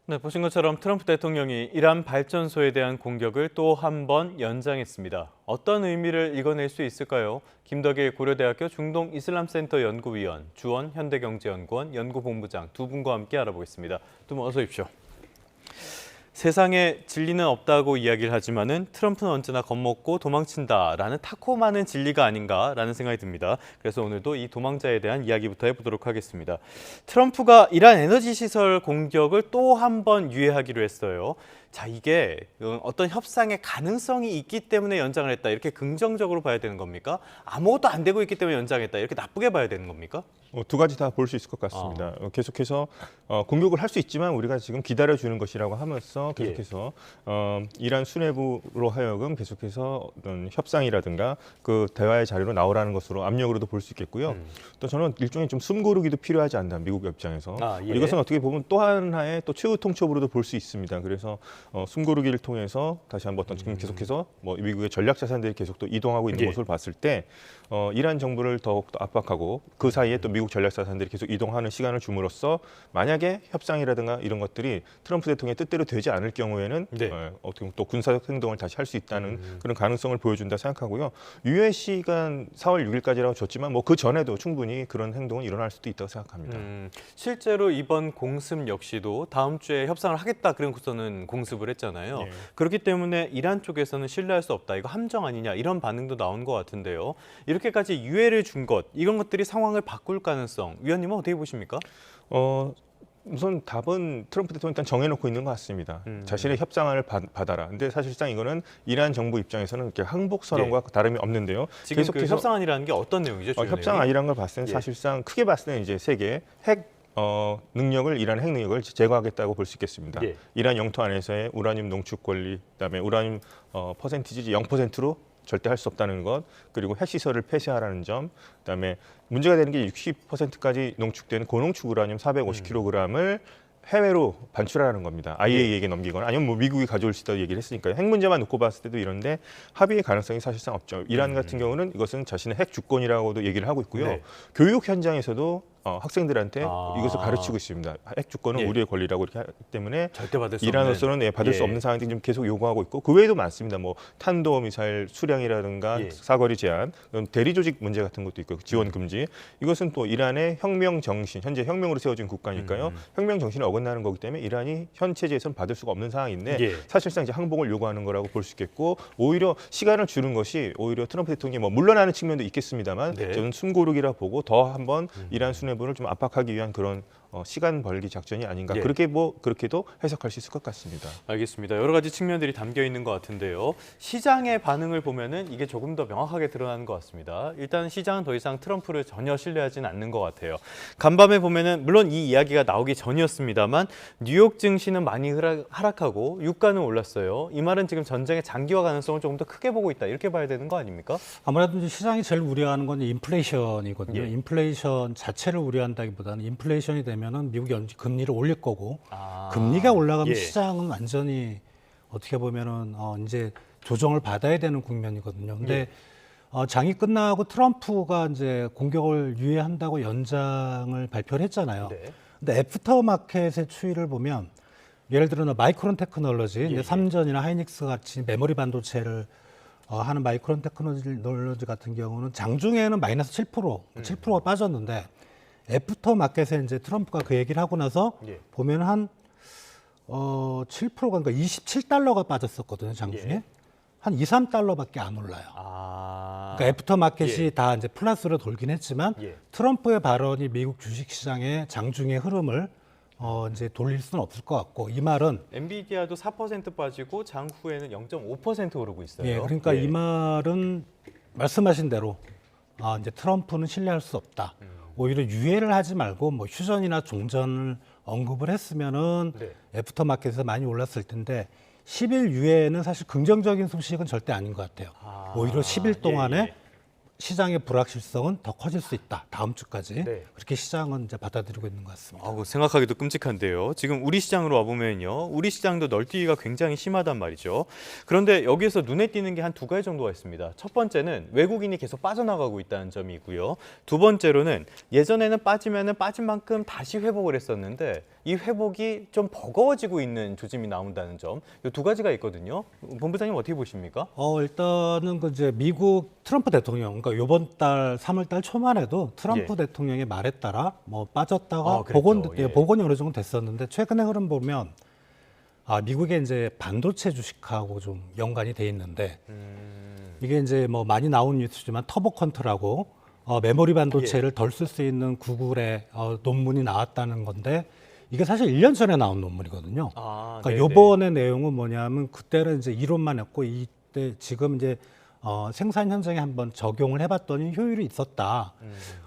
네, 보신 것처럼 트럼프 대통령이 이란 발전소에 대한 공격을 또 한 번 연장했습니다. 어떤 의미를 읽어낼 수 있을까요? 김덕일 고려대학교 중동이슬람센터 연구위원, 주원 현대경제연구원 연구본부장 두 분과 함께 알아보겠습니다. 두 분 어서 오십시오. 세상에 진리는 없다고 이야기를 하지만은 트럼프는 언제나 겁먹고 도망친다라는 타코 많은 진리가 아닌가라는 생각이 듭니다. 그래서 오늘도 이 도망자에 대한 이야기부터 해보도록 하겠습니다. 트럼프가 이란 에너지 시설 공격을 또 한 번 유예하기로 했어요. 자, 이게 어떤 협상의 가능성이 있기 때문에 연장을 했다. 이렇게 긍정적으로 봐야 되는 겁니까? 아무것도 안 되고 있기 때문에 연장했다. 이렇게 나쁘게 봐야 되는 겁니까? 두 가지 다 볼 수 있을 것 같습니다. 계속해서 공격을 할 수 있지만 우리가 지금 기다려주는 것이라고 하면서 계속해서 이란 수뇌부로 하여금 계속해서 어떤 협상이라든가 그 대화의 자리로 나오라는 것으로 압력으로도 볼 수 있겠고요. 또 저는 일종의 좀 숨고르기도 필요하지 않나 미국 입장에서 이것은 어떻게 보면 또 하나의 또 최후 통첩으로도 볼 수 있습니다. 그래서 숨고르기를 통해서 다시 한번 지금 계속해서 미국의 전략 자산들이 계속 또 이동하고 있는 모습을 봤을 때 이란 정부를 더욱 더 압박하고 그 사이에 또 미국 전략 자산들이 계속 이동하는 시간을 줌으로써 만약에 협상이라든가 이런 것들이 트럼프 대통령의 뜻대로 되지 않을 경우에는 어떻게 보면 또 군사적 행동을 다시 할 수 있다는 그런 가능성을 보여준다 생각하고요. 유예 시간 4월 6일까지라고 줬지만 그 전에도 충분히 그런 행동은 일어날 수도 있다고 생각합니다. 실제로 이번 공습 역시도 다음 주에 협상을 하겠다 그러고서는 공습을 했잖아요. 그렇기 때문에 이란 쪽에서는 신뢰할 수 없다. 이거 함정 아니냐 이런 반응도 나온 것 같은데요. 이렇게까지 유예를 준 것, 이런 것들이 상황을 바꿀 가능성, 위원님은 어떻게 보십니까? 우선 답은 트럼프 대통령이 일단 정해놓고 있는 것 같습니다. 자신의 협상안을 받아라. 근데 사실상 이거는 이란 정부 입장에서는 이렇게 항복선언과 다름이 없는데요. 지금 그 협상안이라는 게 어떤 내용이죠? 협상안이라는 걸 봤을 때는 사실상 크게 봤을 때는 이제 세계 핵 능력을 이란 핵 능력을 제거하겠다고 볼 수 있겠습니다. 이란 영토 안에서의 우라늄 농축 권리, 그다음에 우라늄 퍼센티지 0%로 절대 할 수 없다는 것, 그리고 핵시설을 폐쇄하라는 점, 그다음에 문제가 되는 게 60%까지 농축되는 고농축 우라늄 450kg을 해외로 반출하라는 겁니다. IAEA에게 넘기거나 아니면 미국이 가져올 수 있다고 얘기를 했으니까요. 핵 문제만 놓고 봤을 때도 이런데 합의의 가능성이 사실상 없죠. 이란 같은 경우는 이것은 자신의 핵 주권이라고도 얘기를 하고 있고요. 교육 현장에서도 학생들한테 이것을 가르치고 있습니다. 핵 주권은 우리의 권리라고 이렇게 하기 때문에 절대 받을 수 이란으로서는 받을 수 없는 상황들이 좀 계속 요구하고 있고 그 외에도 많습니다. 탄도 미사일 수량이라든가 사거리 제한, 대리 조직 문제 같은 것도 있고 지원 금지. 이것은 또 이란의 혁명 정신, 현재 혁명으로 세워진 국가니까요. 혁명 정신을 어긋나는 거기 때문에 이란이 현 체제에서는 받을 수가 없는 상황인데 사실상 이제 항복을 요구하는 거라고 볼 수 있겠고 오히려 시간을 주는 것이 오히려 트럼프 대통령이 물러나는 측면도 있겠습니다만 저는 숨고르기라 보고 더 한번 이란 수뇌부를 좀 압박하기 위한 그런 시간 벌기 작전이 아닌가 그렇게도 해석할 수 있을 것 같습니다. 알겠습니다. 여러 가지 측면들이 담겨 있는 것 같은데요. 시장의 반응을 보면은 이게 조금 더 명확하게 드러나는 것 같습니다. 일단 시장은 더 이상 트럼프를 전혀 신뢰하지는 않는 것 같아요. 간밤에 보면은 물론 이 이야기가 나오기 전이었습니다만 뉴욕 증시는 많이 하락하고 유가는 올랐어요. 이 말은 지금 전쟁의 장기화 가능성을 조금 더 크게 보고 있다. 이렇게 봐야 되는 거 아닙니까? 아무래도 시장이 제일 우려하는 건 인플레이션이거든요. 인플레이션 자체를 우려한다기보다는 인플레이션이 되면은 미국 금리를 올릴 거고 금리가 올라가면 시장은 완전히 어떻게 보면은 이제 조정을 받아야 되는 국면이거든요. 근데 장이 끝나고 트럼프가 이제 공격을 유예한다고 연장을 발표를 했잖아요. 근데 애프터 마켓의 추이를 보면 예를 들어 마이크론 테크놀로지, 삼전이나 하이닉스 같이 메모리 반도체를 하는 마이크론 테크놀로지 같은 경우는 장중에는 마이너스 7%가 빠졌는데 애프터 마켓에 이제 트럼프가 그 얘기를 하고 나서 보면 한 7%가 그러니까 27달러가 빠졌었거든요, 장중에. 한 2, 3달러밖에 안 올라요. 그러니까 애프터 마켓이 다 이제 플러스로 돌긴 했지만 트럼프의 발언이 미국 주식 시장의 장중의 흐름을 이제 돌릴 수는 없을 것 같고 이 말은 엔비디아도 4% 빠지고 장 후에는 0.5% 오르고 있어요. 그러니까 이 말은 말씀하신 대로 이제 트럼프는 신뢰할 수 없다. 오히려 유예를 하지 말고 휴전이나 종전을 언급을 했으면은 애프터 마켓에서 많이 올랐을 텐데 10일 유예는 사실 긍정적인 소식은 절대 아닌 것 같아요. 오히려 10일 동안에 시장의 불확실성은 더 커질 수 있다. 다음 주까지. 네. 그렇게 시장은 이제 받아들이고 있는 것 같습니다. 생각하기도 끔찍한데요. 지금 우리 시장으로 와보면요. 우리 시장도 널뛰기가 굉장히 심하단 말이죠. 그런데 여기에서 눈에 띄는 게 한 두 가지 정도가 있습니다. 첫 번째는 외국인이 계속 빠져나가고 있다는 점이고요. 두 번째로는 예전에는 빠지면은 빠진 만큼 다시 회복을 했었는데 이 회복이 좀 버거워지고 있는 조짐이 나온다는 점. 이 두 가지가 있거든요. 본부장님 어떻게 보십니까? 일단은 그 이제 미국 트럼프 대통령, 그러니까 이번 달 3월 달 초만 해도 트럼프 대통령의 말에 따라 뭐 빠졌다가 그랬죠. 예. 복원이 어느 정도 됐었는데 최근의 흐름 보면 미국의 이제 반도체 주식하고 좀 연관이 돼 있는데 이게 이제 뭐 많이 나온 뉴스지만 터보컨트라고 메모리 반도체를 덜 쓸 수 있는 구글의 논문이 나왔다는 건데 이게 사실 1년 전에 나온 논문이거든요. 그러니까 요번의 내용은 뭐냐면 그때는 이제 이론만 했고 이때 지금 이제 생산 현장에 한번 적용을 해봤더니 효율이 있었다.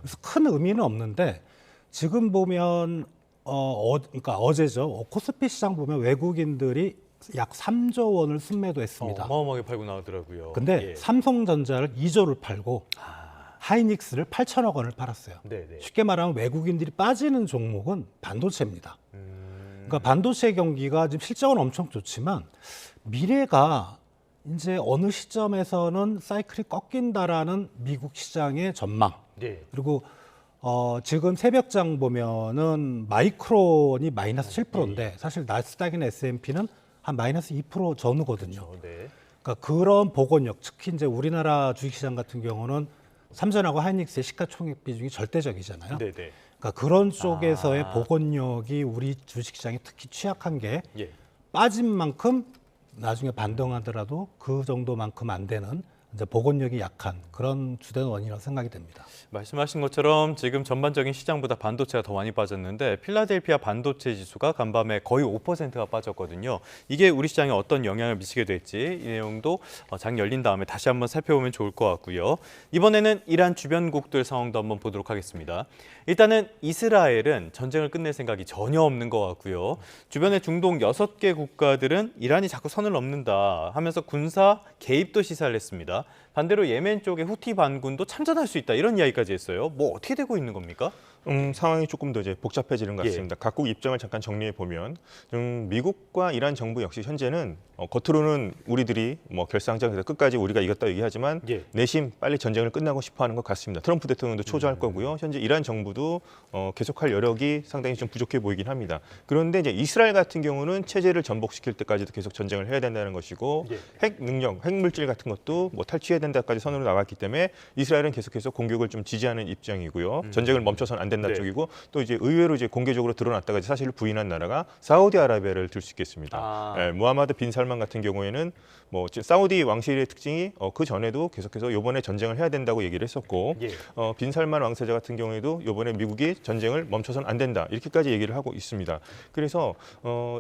그래서 큰 의미는 없는데 지금 보면 그러니까 어제죠. 코스피 시장 보면 외국인들이 약 3조 원을 순매도했습니다. 어마어마하게 팔고 나오더라고요. 근데 삼성전자를 2조를 팔고 하이닉스를 8천억 원을 팔았어요. 네네. 쉽게 말하면 외국인들이 빠지는 종목은 반도체입니다. 그러니까 반도체 경기가 지금 실적은 엄청 좋지만 미래가 이제 어느 시점에서는 사이클이 꺾인다라는 미국 시장의 전망. 네. 그리고 지금 새벽장 보면은 마이크론이 마이너스 7%인데 사실 나스닥이나 S&P는 한 마이너스 2% 전후거든요. 네. 그러니까 그런 복원력, 특히 이제 우리나라 주식시장 같은 경우는 삼전하고 하이닉스의 시가총액 비중이 절대적이잖아요. 네네. 그러니까 그런 쪽에서의 복원력이 우리 주식시장이 특히 취약한 게 예. 빠진 만큼 나중에 반등하더라도 그 정도만큼 안 되는 이제 복원력이 약한 그런 주된 원인이라고 생각이 됩니다. 말씀하신 것처럼 지금 전반적인 시장보다 반도체가 더 많이 빠졌는데 필라델피아 반도체 지수가 간밤에 거의 5%가 빠졌거든요. 이게 우리 시장에 어떤 영향을 미치게 될지 이 내용도 장 열린 다음에 다시 한번 살펴보면 좋을 것 같고요. 이번에는 이란 주변국들 상황도 한번 보도록 하겠습니다. 일단은 이스라엘은 전쟁을 끝낼 생각이 전혀 없는 것 같고요. 주변의 중동 6개 국가들은 이란이 자꾸 선을 넘는다 하면서 군사 개입도 시사를 했습니다. 반대로 예멘 쪽의 후티 반군도 참전할 수 있다 이런 이야기까지 했어요. 뭐 어떻게 되고 있는 겁니까? 상황이 조금 더 이제 복잡해지는 것 같습니다. 각국 입장을 잠깐 정리해 보면 미국과 이란 정부 역시 현재는 겉으로는 우리들이 뭐 결사항전에서 끝까지 우리가 이겼다 얘기하지만 내심 빨리 전쟁을 끝나고 싶어하는 것 같습니다. 트럼프 대통령도 초조할 거고요. 현재 이란 정부도 계속할 여력이 상당히 좀 부족해 보이긴 합니다. 그런데 이제 이스라엘 같은 경우는 체제를 전복시킬 때까지도 계속 전쟁을 해야 된다는 것이고 핵 능력, 핵 물질 같은 것도 뭐 탈취해야 된다까지 선으로 나갔기 때문에 이스라엘은 계속해서 공격을 좀 지지하는 입장이고요. 전쟁을 멈춰서는 안 된다 쪽이고 또 이제 의외로 이제 공개적으로 드러났다가 이제 사실을 부인한 나라가 사우디아라비아를 들 수 있겠습니다. 무하마드 빈 살만 같은 경우에는 뭐 사우디 왕실의 특징이 그 전에도 계속해서 이번에 전쟁을 해야 된다고 얘기를 했었고 빈 살만 왕세자 같은 경우에도 이번에 미국이 전쟁을 멈춰서는 안 된다 이렇게까지 얘기를 하고 있습니다. 그래서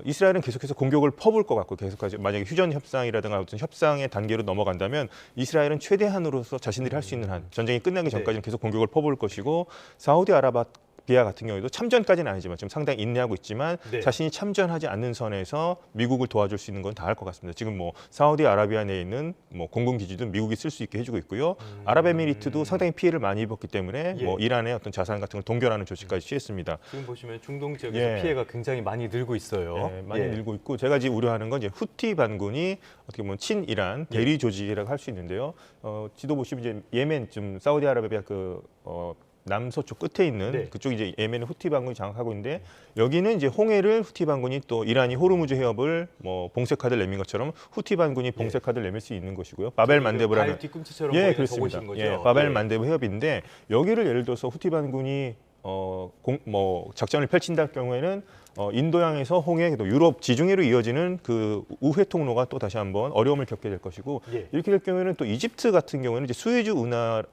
이스라엘은 계속해서 공격을 퍼부을 것 같고 계속해서 만약에 휴전 협상이라든가 어떤 협상의 단계로 넘어간다면 이스라엘은 최대한으로서 자신들이 할 수 있는 한 전쟁이 끝나기 전까지는 계속 공격을 퍼부을 것이고 사우디아라비아 같은 경우에도 참전까지는 아니지만 지금 상당히 인내하고 있지만 자신이 참전하지 않는 선에서 미국을 도와줄 수 있는 건 다 할 것 같습니다. 지금 뭐 사우디아라비아 내에 있는 뭐 공군 기지도 미국이 쓸 수 있게 해주고 있고요. 아랍에미리트도 상당히 피해를 많이 입었기 때문에 뭐 이란의 어떤 자산 같은 걸 동결하는 조치까지 취했습니다. 지금 보시면 중동 지역에서 피해가 굉장히 많이 늘고 있어요. 많이 늘고 있고 제가 지금 우려하는 건 이제 후티 반군이 어떻게 보면 친이란 대리 조직이라고 할 수 있는데요. 지도 보시면 이제 예멘 좀 사우디아라비아 남서쪽 끝에 있는 그쪽 이제 예멘의 후티 반군이 장악하고 있는데 여기는 이제 홍해를 후티 반군이 또 이란이 호르무즈 해협을 뭐 봉쇄 카드를 내민 것처럼 후티 반군이 봉쇄 카드를 내밀 수 있는 것이고요. 바벨 만데브라는 뒤꿈치처럼 그렇습니다. 바벨 만데브 해협인데 여기를 예를 들어서 후티 반군이 작전을 펼친다 할 경우에는 인도양에서 홍해, 또 유럽 지중해로 이어지는 그 우회 통로가 또 다시 한번 어려움을 겪게 될 것이고 이렇게 될 경우에는 또 이집트 같은 경우에는 이제 수에즈 운하의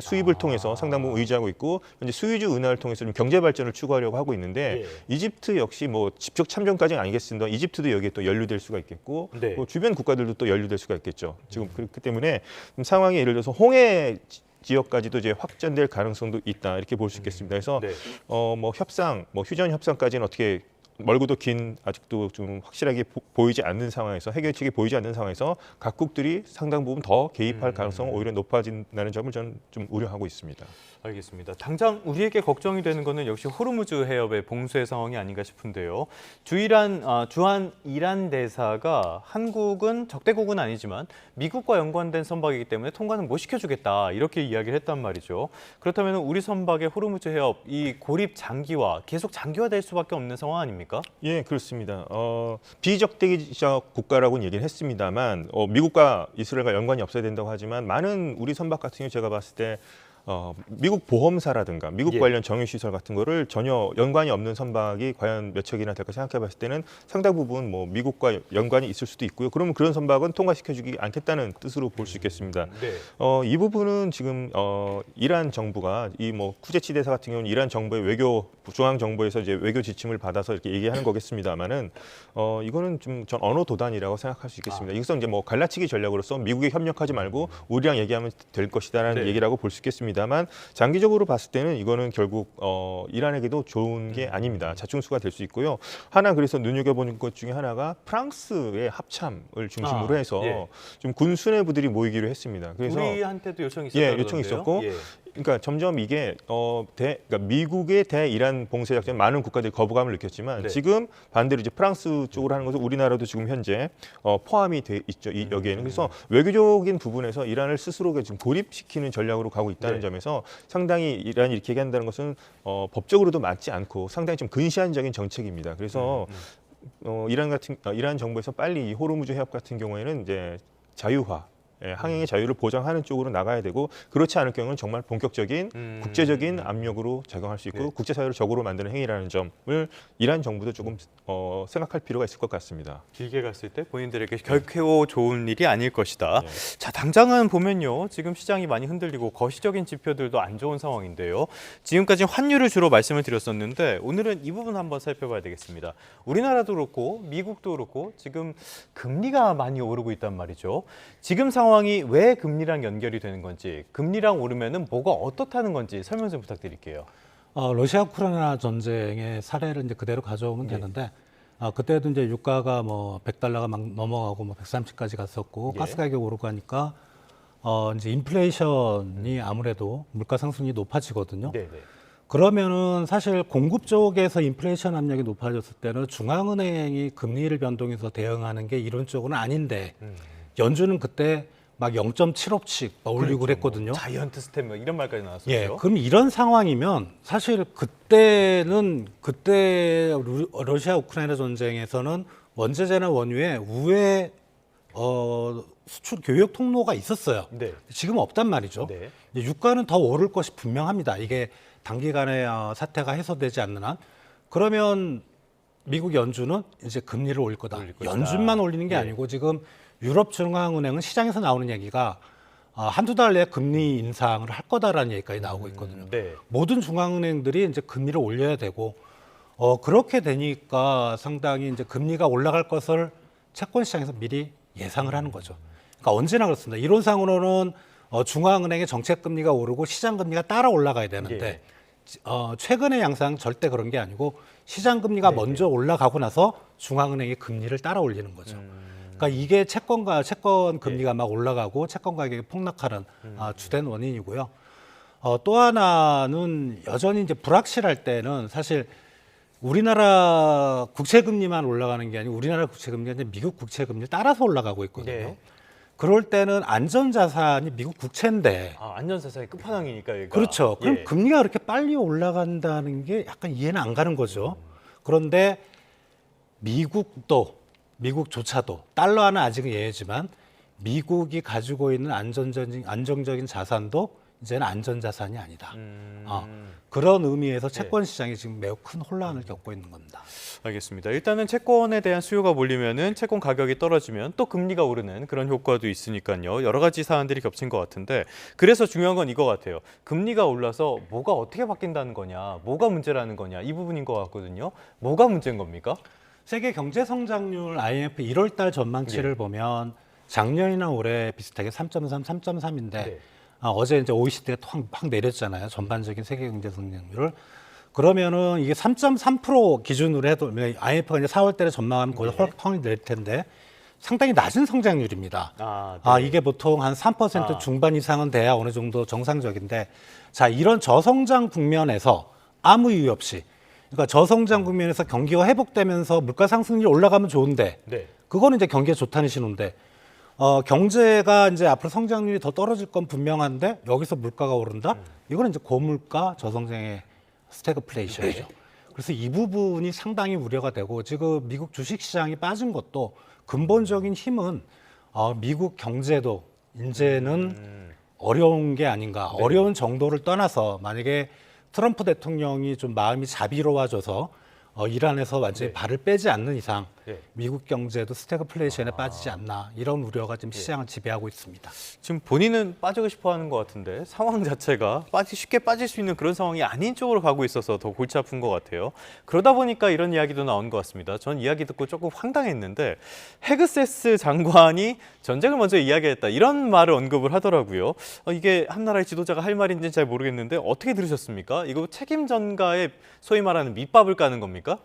수입을 통해서 상당 부분 의지하고 있고 현재 수에즈 운하를 통해서 좀 경제 발전을 추구하려고 하고 있는데 이집트 역시 뭐 직접 참전까지는 아니겠습니다. 이집트도 여기에 또 연루될 수가 있겠고 또 주변 국가들도 또 연루될 수가 있겠죠. 지금 그렇기 때문에 상황이 예를 들어서 홍해 지역까지도 이제 확전될 가능성도 있다 이렇게 볼 수 있겠습니다. 그래서 뭐 협상, 뭐 휴전 협상까지는 어떻게 멀고도 긴 아직도 좀 확실하게 보이지 않는 상황에서 해결책이 보이지 않는 상황에서 각국들이 상당 부분 더 개입할 가능성은 오히려 높아진다는 점을 저는 좀 우려하고 있습니다. 알겠습니다. 당장 우리에게 걱정이 되는 것은 역시 호르무즈 해협의 봉쇄 상황이 아닌가 싶은데요. 주한 이란 대사가 한국은 적대국은 아니지만 미국과 연관된 선박이기 때문에 통과는 못 시켜주겠다 이렇게 이야기를 했단 말이죠. 그렇다면 우리 선박의 호르무즈 해협 이 고립 장기화 계속 장기화될 수밖에 없는 상황 아닙니까? 예, 그렇습니다. 비적대적 국가라고는 얘기를 했습니다만 미국과 이스라엘과 연관이 없어야 된다고 하지만 많은 우리 선박 같은 경우 제가 봤을 때 미국 보험사라든가 미국 예. 관련 정유시설 같은 거를 전혀 연관이 없는 선박이 과연 몇 척이나 될까 생각해 봤을 때는 상당 부분 뭐 미국과 연관이 있을 수도 있고요. 그러면 그런 선박은 통과시켜주기 않겠다는 뜻으로 볼 수 있겠습니다. 네. 이 부분은 지금 이란 정부가 이 뭐 쿠제치 대사 같은 경우는 이란 정부의 외교 중앙 정부에서 이제 외교 지침을 받아서 이렇게 얘기하는 거겠습니다만은 이거는 좀 전 언어 도단이라고 생각할 수 있겠습니다. 이것은 이제 뭐 갈라치기 전략으로서 미국에 협력하지 말고 우리랑 얘기하면 될 것이다라는 네. 얘기라고 볼 수 있겠습니다. 다만 장기적으로 봤을 때는 이거는 결국 이란에게도 좋은 게 아닙니다. 자충수가 될 수 있고요. 하나 그래서 눈여겨보는 것 중에 하나가 프랑스의 합참을 중심으로 해서 예. 좀 군 수뇌부들이 모이기로 했습니다. 그래서 우리한테도 요청이 있었다고 요청이 있었고 예. 그러니까 점점 이게 그러니까 미국의 대이란 봉쇄 작전 많은 국가들이 거부감을 느꼈지만 네. 지금 반대로 이제 프랑스 쪽으로 하는 것은 우리나라도 지금 현재 포함이 돼 있죠. 여기에는 그래서 외교적인 부분에서 이란을 스스로 지금 고립시키는 전략으로 가고 있다는 네. 점에서 상당히 이란이 이렇게 얘기한다는 것은 법적으로도 맞지 않고 상당히 좀 근시안적인 정책입니다. 그래서 이란 정부에서 빨리 이 호르무즈 해협 같은 경우에는 이제 자유화 항행의 자유를 보장하는 쪽으로 나가야 되고 그렇지 않을 경우는 정말 본격적인 국제적인 압력으로 작용할 수 있고 네. 국제사회를 적으로 만드는 행위라는 점을 이란 정부도 조금 생각할 필요가 있을 것 같습니다. 길게 갔을 때 본인들에게 결코 좋은 일이 아닐 것이다. 네. 자, 당장은 보면요. 지금 시장이 많이 흔들리고 거시적인 지표들도 안 좋은 상황인데요. 지금까지 환율을 주로 말씀을 드렸었는데 오늘은 이 부분 한번 살펴봐야 되겠습니다. 우리나라도 그렇고 미국도 그렇고 지금 금리가 많이 오르고 있단 말이죠. 지금 상황이 왜 금리랑 연결이 되는 건지, 금리랑 오르면은 뭐가 어떻다는 건지 설명 좀 부탁드릴게요. 러시아 우크라이나 전쟁의 사례를 이제 그대로 가져오면 되는데 그때도 이제 유가가 뭐 100달러가 막 넘어가고 뭐 130까지 갔었고 예. 가스 가격이 오르고 하니까 이제 인플레이션이 아무래도 물가 상승이 높아지거든요. 네, 네. 그러면은 사실 공급 쪽에서 인플레이션 압력이 높아졌을 때는 중앙은행이 금리를 변동해서 대응하는 게 이론적으로는 아닌데 연준은 그때 막 0.75씩 올리고 그랬거든요. 자이언트 스텝 뭐 이런 말까지 나왔었죠. 예, 그럼 이런 상황이면 사실 그때 러시아 우크라이나 전쟁에서는 원자재나 원유에 우회 수출 교역 통로가 있었어요. 네. 지금 없단 말이죠. 네. 이제 유가는 더 오를 것이 분명합니다. 이게 단기간에 사태가 해소되지 않는 한 그러면 미국 연준은 이제 금리를 올릴 거다. 올릴 것이다. 연준만 올리는 게 네. 아니고 지금 유럽 중앙은행은 시장에서 나오는 얘기가 한두 달 내에 금리 인상을 할 거다라는 얘기까지 나오고 있거든요. 네. 모든 중앙은행들이 이제 금리를 올려야 되고 그렇게 되니까 상당히 이제 금리가 올라갈 것을 채권 시장에서 미리 예상을 하는 거죠. 그러니까 언제나 그렇습니다. 이론상으로는 중앙은행의 정책 금리가 오르고 시장 금리가 따라 올라가야 되는데 최근의 양상 절대 그런 게 아니고 시장 금리가 먼저 올라가고 나서 중앙은행이 금리를 따라 올리는 거죠. 그러니까 이게 채권 금리가 막 올라가고 채권 가격이 폭락하는 주된 원인이고요. 또 하나는 여전히 이제 불확실할 때는 사실 우리나라 국채 금리만 올라가는 게 아니고 우리나라 국채 금리가 이제 미국 국채 금리를 따라서 올라가고 있거든요. 네. 그럴 때는 안전자산이 미국 국채인데 안전자산의 끝판왕이니까 얘가. 그렇죠. 그럼 예. 금리가 그렇게 빨리 올라간다는 게 약간 이해는 안 가는 거죠. 그런데 미국조차도 달러는 아직은 예외지만 미국이 가지고 있는 안정적인 자산도 이제는 안전자산이 아니다. 그런 의미에서 채권 시장이 지금 매우 큰 혼란을 겪고 있는 겁니다. 알겠습니다. 일단은 채권에 대한 수요가 몰리면은 채권 가격이 떨어지면 또 금리가 오르는 그런 효과도 있으니까요. 여러 가지 사안들이 겹친 것 같은데 그래서 중요한 건 이거 같아요. 금리가 올라서 뭐가 어떻게 바뀐다는 거냐, 뭐가 문제라는 거냐 이 부분인 것 같거든요. 뭐가 문제인 겁니까? 세계 경제 성장률 IMF 1월 달 전망치를 보면 작년이나 올해 비슷하게 3.3, 3.3인데 네. 어제 이제 OECD가 확 내렸잖아요. 전반적인 세계 경제 성장률을. 그러면은 이게 3.3% 기준으로 해도 IMF가 이제 4월 달에 전망하면 거의 확률이 낼 텐데 상당히 낮은 성장률입니다. 이게 보통 한 3% 중반 이상은 돼야 어느 정도 정상적인데 자, 이런 저성장 국면에서 아무 이유 없이 그러니까 저성장 국면에서 경기가 회복되면서 물가 상승률이 올라가면 좋은데 그거는 이제 경기가 좋다는 신호인데 경제가 이제 앞으로 성장률이 더 떨어질 건 분명한데 여기서 물가가 오른다? 이거는 이제 고물가 저성장의 스태그플레이션이죠. 그래서 이 부분이 상당히 우려가 되고 지금 미국 주식시장이 빠진 것도 근본적인 힘은 미국 경제도 이제는 어려운 게 아닌가. 어려운 정도를 떠나서 만약에 트럼프 대통령이 좀 마음이 자비로워져서 이란에서 완전히 발을 빼지 않는 이상 미국 경제도 스태그플레이션에 빠지지 않나 이런 우려가 지금 시장을 지배하고 있습니다. 지금 본인은 빠지고 싶어하는 것 같은데 상황 자체가 쉽게 빠질 수 있는 그런 상황이 아닌 쪽으로 가고 있어서 더 골치 아픈 것 같아요. 그러다 보니까 이런 이야기도 나온 것 같습니다. 전 이야기 듣고 조금 황당했는데 헤그세스 장관이 전쟁을 먼저 이야기했다 이런 말을 언급을 하더라고요. 이게 한 나라의 지도자가 할 말인지는 잘 모르겠는데 어떻게 들으셨습니까? 이거 책임 전가에 소위 말하는 밑밥을 까는 겁니까?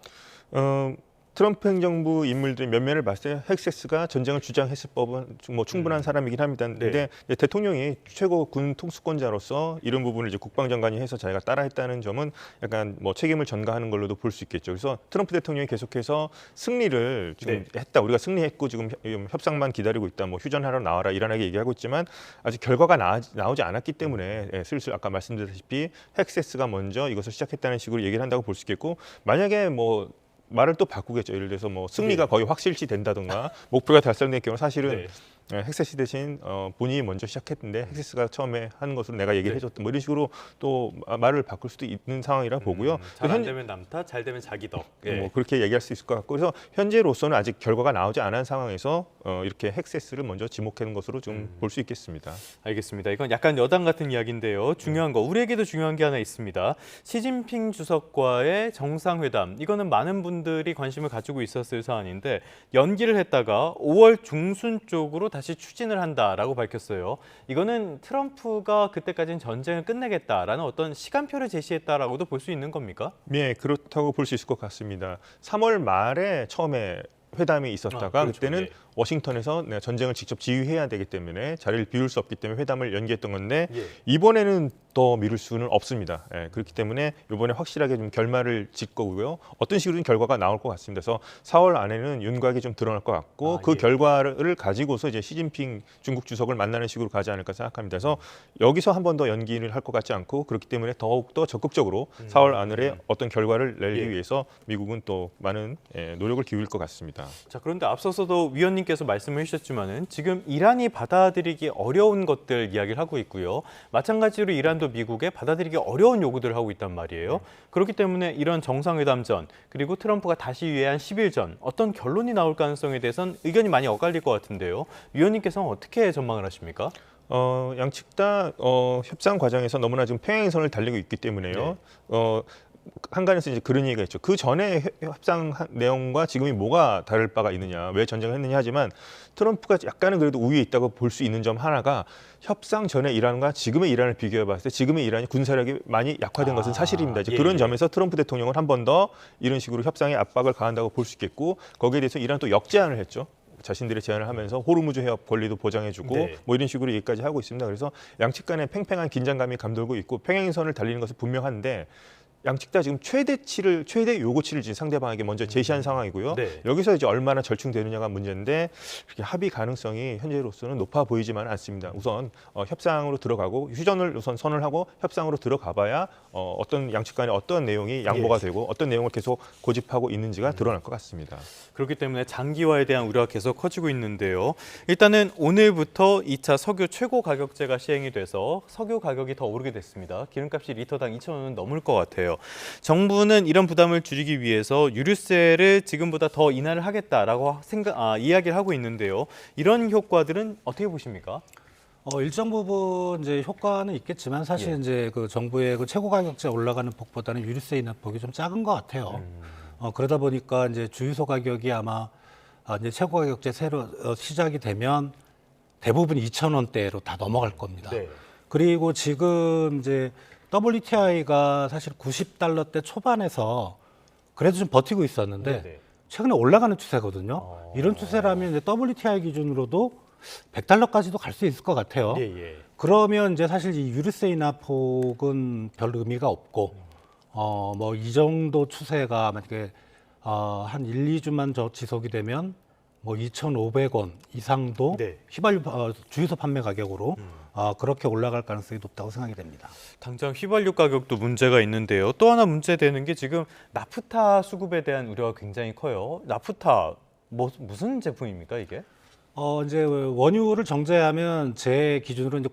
트럼프 행정부 인물들의 면면을 봤을 때 헤그세스가 전쟁을 주장했을 법은 뭐 충분한 사람이긴 합니다. 근데 대통령이 최고 군 통수권자로서 이런 부분을 이제 국방장관이 해서 자기가 따라했다는 점은 약간 뭐 책임을 전가하는 걸로도 볼 수 있겠죠. 그래서 트럼프 대통령이 계속해서 승리를 지금 했다. 우리가 승리했고 지금 협상만 기다리고 있다. 뭐 휴전하러 나와라 이란에게 얘기하고 있지만 아직 결과가 나오지 않았기 때문에 슬슬 아까 말씀드렸다시피 헤그세스가 먼저 이것을 시작했다는 식으로 얘기를 한다고 볼 수 있겠고 만약에 뭐 말을 또 바꾸겠죠. 예를 들어서 뭐 승리가 거의 확실시 된다든가 목표가 달성된 경우 사실은 헤그세스 대신 본인이 먼저 시작했는데 헤그세스가 처음에 하는 것으로 내가 얘기를 해줬던 뭐 이런 식으로 또 말을 바꿀 수도 있는 상황이라 보고요. 잘 안 되면 남 탓, 잘 되면 자기 덕. 뭐 그렇게 얘기할 수 있을 것 같고 그래서 현재로서는 아직 결과가 나오지 않은 상황에서 이렇게 헤그세스를 먼저 지목하는 것으로 좀 볼 수 있겠습니다. 알겠습니다. 이건 약간 여담 같은 이야기인데요. 중요한 거, 우리에게도 중요한 게 하나 있습니다. 시진핑 주석과의 정상회담. 이거는 많은 분들이 관심을 가지고 있었을 사안인데 연기를 했다가 5월 중순 쪽으로 다시 추진을 한다라고 밝혔어요. 이거는 트럼프가 그때까지는 전쟁을 끝내겠다라는 어떤 시간표를 제시했다라고도 볼 수 있는 겁니까? 네, 그렇다고 볼 수 있을 것 같습니다. 3월 말에 처음에 회담이 있었다가 그렇죠. 그때는 워싱턴에서 내가 전쟁을 직접 지휘해야 되기 때문에 자리를 비울 수 없기 때문에 회담을 연기했던 건데 이번에는 더 미룰 수는 없습니다. 그렇기 때문에 이번에 확실하게 좀 결말을 짓 거고요. 어떤 식으로든 결과가 나올 것 같습니다. 그래서 4월 안에는 윤곽이 좀 드러날 것 같고 그 결과를 가지고서 이제 시진핑 중국 주석을 만나는 식으로 가지 않을까 생각합니다. 그래서 여기서 한 번 더 연기를 할 것 같지 않고 그렇기 때문에 더욱 더 적극적으로 4월 안에 어떤 결과를 내기 위해서 미국은 또 많은 노력을 기울일 것 같습니다. 자, 그런데 앞서서도 위원님께서 말씀을 해주셨지만은 지금 이란이 받아들이기 어려운 것들 이야기를 하고 있고요. 마찬가지로 이란도 미국에 받아들이기 어려운 요구들을 하고 있단 말이에요. 그렇기 때문에 이런 정상회담 전 그리고 트럼프가 다시 유예한 10일 전 어떤 결론이 나올 가능성에 대해서는 의견이 많이 엇갈릴 것 같은데요. 위원님께서는 어떻게 전망을 하십니까? 양측 다 협상 과정에서 너무나 지금 평행선을 달리고 있기 때문에요. 한간에서 이제 그런 얘기가 있죠. 그 전에 협상 내용과 지금이 뭐가 다를 바가 있느냐, 왜 전쟁을 했느냐 하지만 트럼프가 약간은 그래도 우위에 있다고 볼 수 있는 점 하나가 협상 전에 이란과 지금의 이란을 비교해 봤을 때 지금의 이란이 군사력이 많이 약화된 것은 사실입니다. 이제 그런 점에서 트럼프 대통령은 한 번 더 이런 식으로 협상에 압박을 가한다고 볼 수 있겠고 거기에 대해서 이란 또 역제안을 했죠. 자신들의 제안을 하면서 호르무즈 해협 권리도 보장해주고 뭐 이런 식으로 얘기까지 하고 있습니다. 그래서 양측 간에 팽팽한 긴장감이 감돌고 있고 평행선을 달리는 것은 분명한데 양측 다 지금 최대 요구치를 지금 상대방에게 먼저 제시한 상황이고요. 여기서 이제 얼마나 절충되느냐가 문제인데 그렇게 합의 가능성이 현재로서는 높아 보이지만 않습니다. 우선 협상으로 들어가고 휴전을 우선 선을 하고 협상으로 들어가봐야 어떤 양측 간에 어떤 내용이 양보가 되고 어떤 내용을 계속 고집하고 있는지가 드러날 것 같습니다. 그렇기 때문에 장기화에 대한 우려가 계속 커지고 있는데요. 일단은 오늘부터 2차 석유 최고 가격제가 시행이 돼서 석유 가격이 더 오르게 됐습니다. 기름값이 리터당 2,000원은 넘을 것 같아요. 정부는 이런 부담을 줄이기 위해서 유류세를 지금보다 더 인하를 하겠다라고 이야기를 하고 있는데요. 이런 효과들은 어떻게 보십니까? 일정 부분 이제 효과는 있겠지만 사실 이제 그 정부의 그 최고 가격제 올라가는 폭보다는 유류세 인하 폭이 좀 작은 것 같아요. 그러다 보니까 이제 주유소 가격이 아마 이제 최고 가격제 새로 시작이 되면 대부분 2,000원대로 다 넘어갈 겁니다. 그리고 지금 이제 WTI가 사실 90달러대 초반에서 그래도 좀 버티고 있었는데 네네. 최근에 올라가는 추세거든요. 이런 추세라면 이제 WTI 기준으로도 100달러까지도 갈 수 있을 것 같아요. 예, 예. 그러면 이제 사실 이 유류세 인하폭은 별 의미가 없고 뭐 이 정도 추세가 만약에 한 1, 2주만 저 지속이 되면 뭐 2,500원 이상도 네. 휘발유 주유소 판매 가격으로 그렇게 올라갈 가능성이 높다고 생각이 됩니다. 당장 휘발유 가격도 문제가 있는데요. 또 하나 문제되는 게 지금 나프타 수급에 대한 우려가 굉장히 커요. 나프타 무슨 제품입니까 이게? 이제 원유를 정제하면 제 기준으로 이제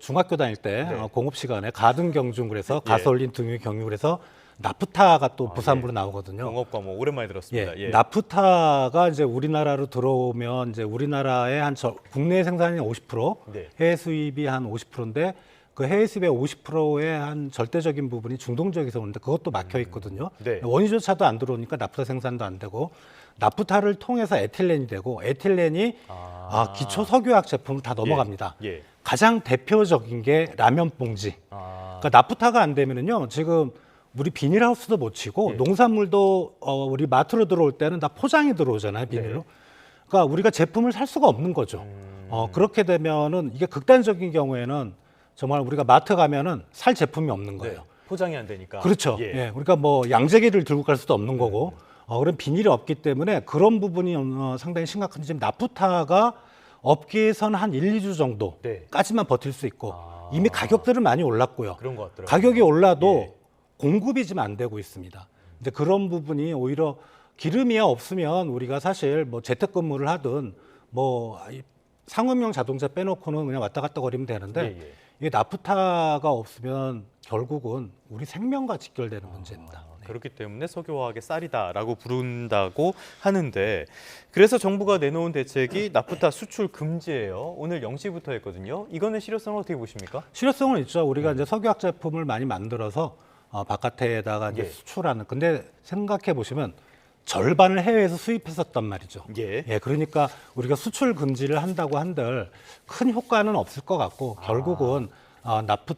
중학교 다닐 때 네. 공업 시간에 가등 경중 그래서 예. 가솔린 등유 경유 그래서 나프타가 또 부산부로 나오거든요. 공업 과목 오랜만에 들었습니다. 예. 나프타가 이제 우리나라로 들어오면 이제 우리나라의 국내 생산이 50%, 네. 해외 수입이 한 50%인데 그 해외 수입의 50%의 한 절대적인 부분이 중동 지역에서 오는데 그것도 막혀 있거든요. 네. 원유조차도 안 들어오니까 나프타 생산도 안 되고 나프타를 통해서 에틸렌이 되고 에틸렌이 기초 석유화학 제품을 다 넘어갑니다. 예. 가장 대표적인 게 라면 봉지. 그러니까 나프타가 안 되면은요 지금 우리 비닐하우스도 못 치고 예. 농산물도 우리 마트로 들어올 때는 다 포장이 들어오잖아요 비닐로. 네. 그러니까 우리가 제품을 살 수가 없는 거죠. 그렇게 되면은 이게 극단적인 경우에는 정말 우리가 마트 가면은 살 제품이 없는 거예요. 네. 포장이 안 되니까. 그렇죠. 예. 예. 우리가 뭐 양재기를 들고 갈 수도 없는 거고, 그런 비닐이 없기 때문에 그런 부분이 상당히 심각한데 지금 나프타가 업계에서는 한 1, 2주 네. 정도까지만 버틸 수 있고 이미 가격들은 많이 올랐고요. 그런 것 같더라고요. 가격이 올라도 예. 공급이 지금 안 되고 있습니다. 이제 그런 부분이 오히려 기름이 없으면 우리가 사실 뭐 재택근무를 하든 뭐 상업용 자동차 빼놓고는 그냥 왔다 갔다 거리면 되는데 예, 예. 이게 나프타가 없으면 결국은 우리 생명과 직결되는 문제입니다. 네. 그렇기 때문에 석유화학의 쌀이다라고 부른다고 하는데 그래서 정부가 내놓은 대책이 나프타 수출 금지예요. 오늘 0시부터 했거든요. 이거는 실효성을 어떻게 보십니까? 실효성은 있죠. 우리가 이제 석유화학 제품을 많이 만들어서 바깥에다가 이제 예. 수출하는. 근데 생각해 보시면 절반을 해외에서 수입했었단 말이죠. 예. 그러니까 우리가 수출 금지를 한다고 한들 큰 효과는 없을 것 같고 결국은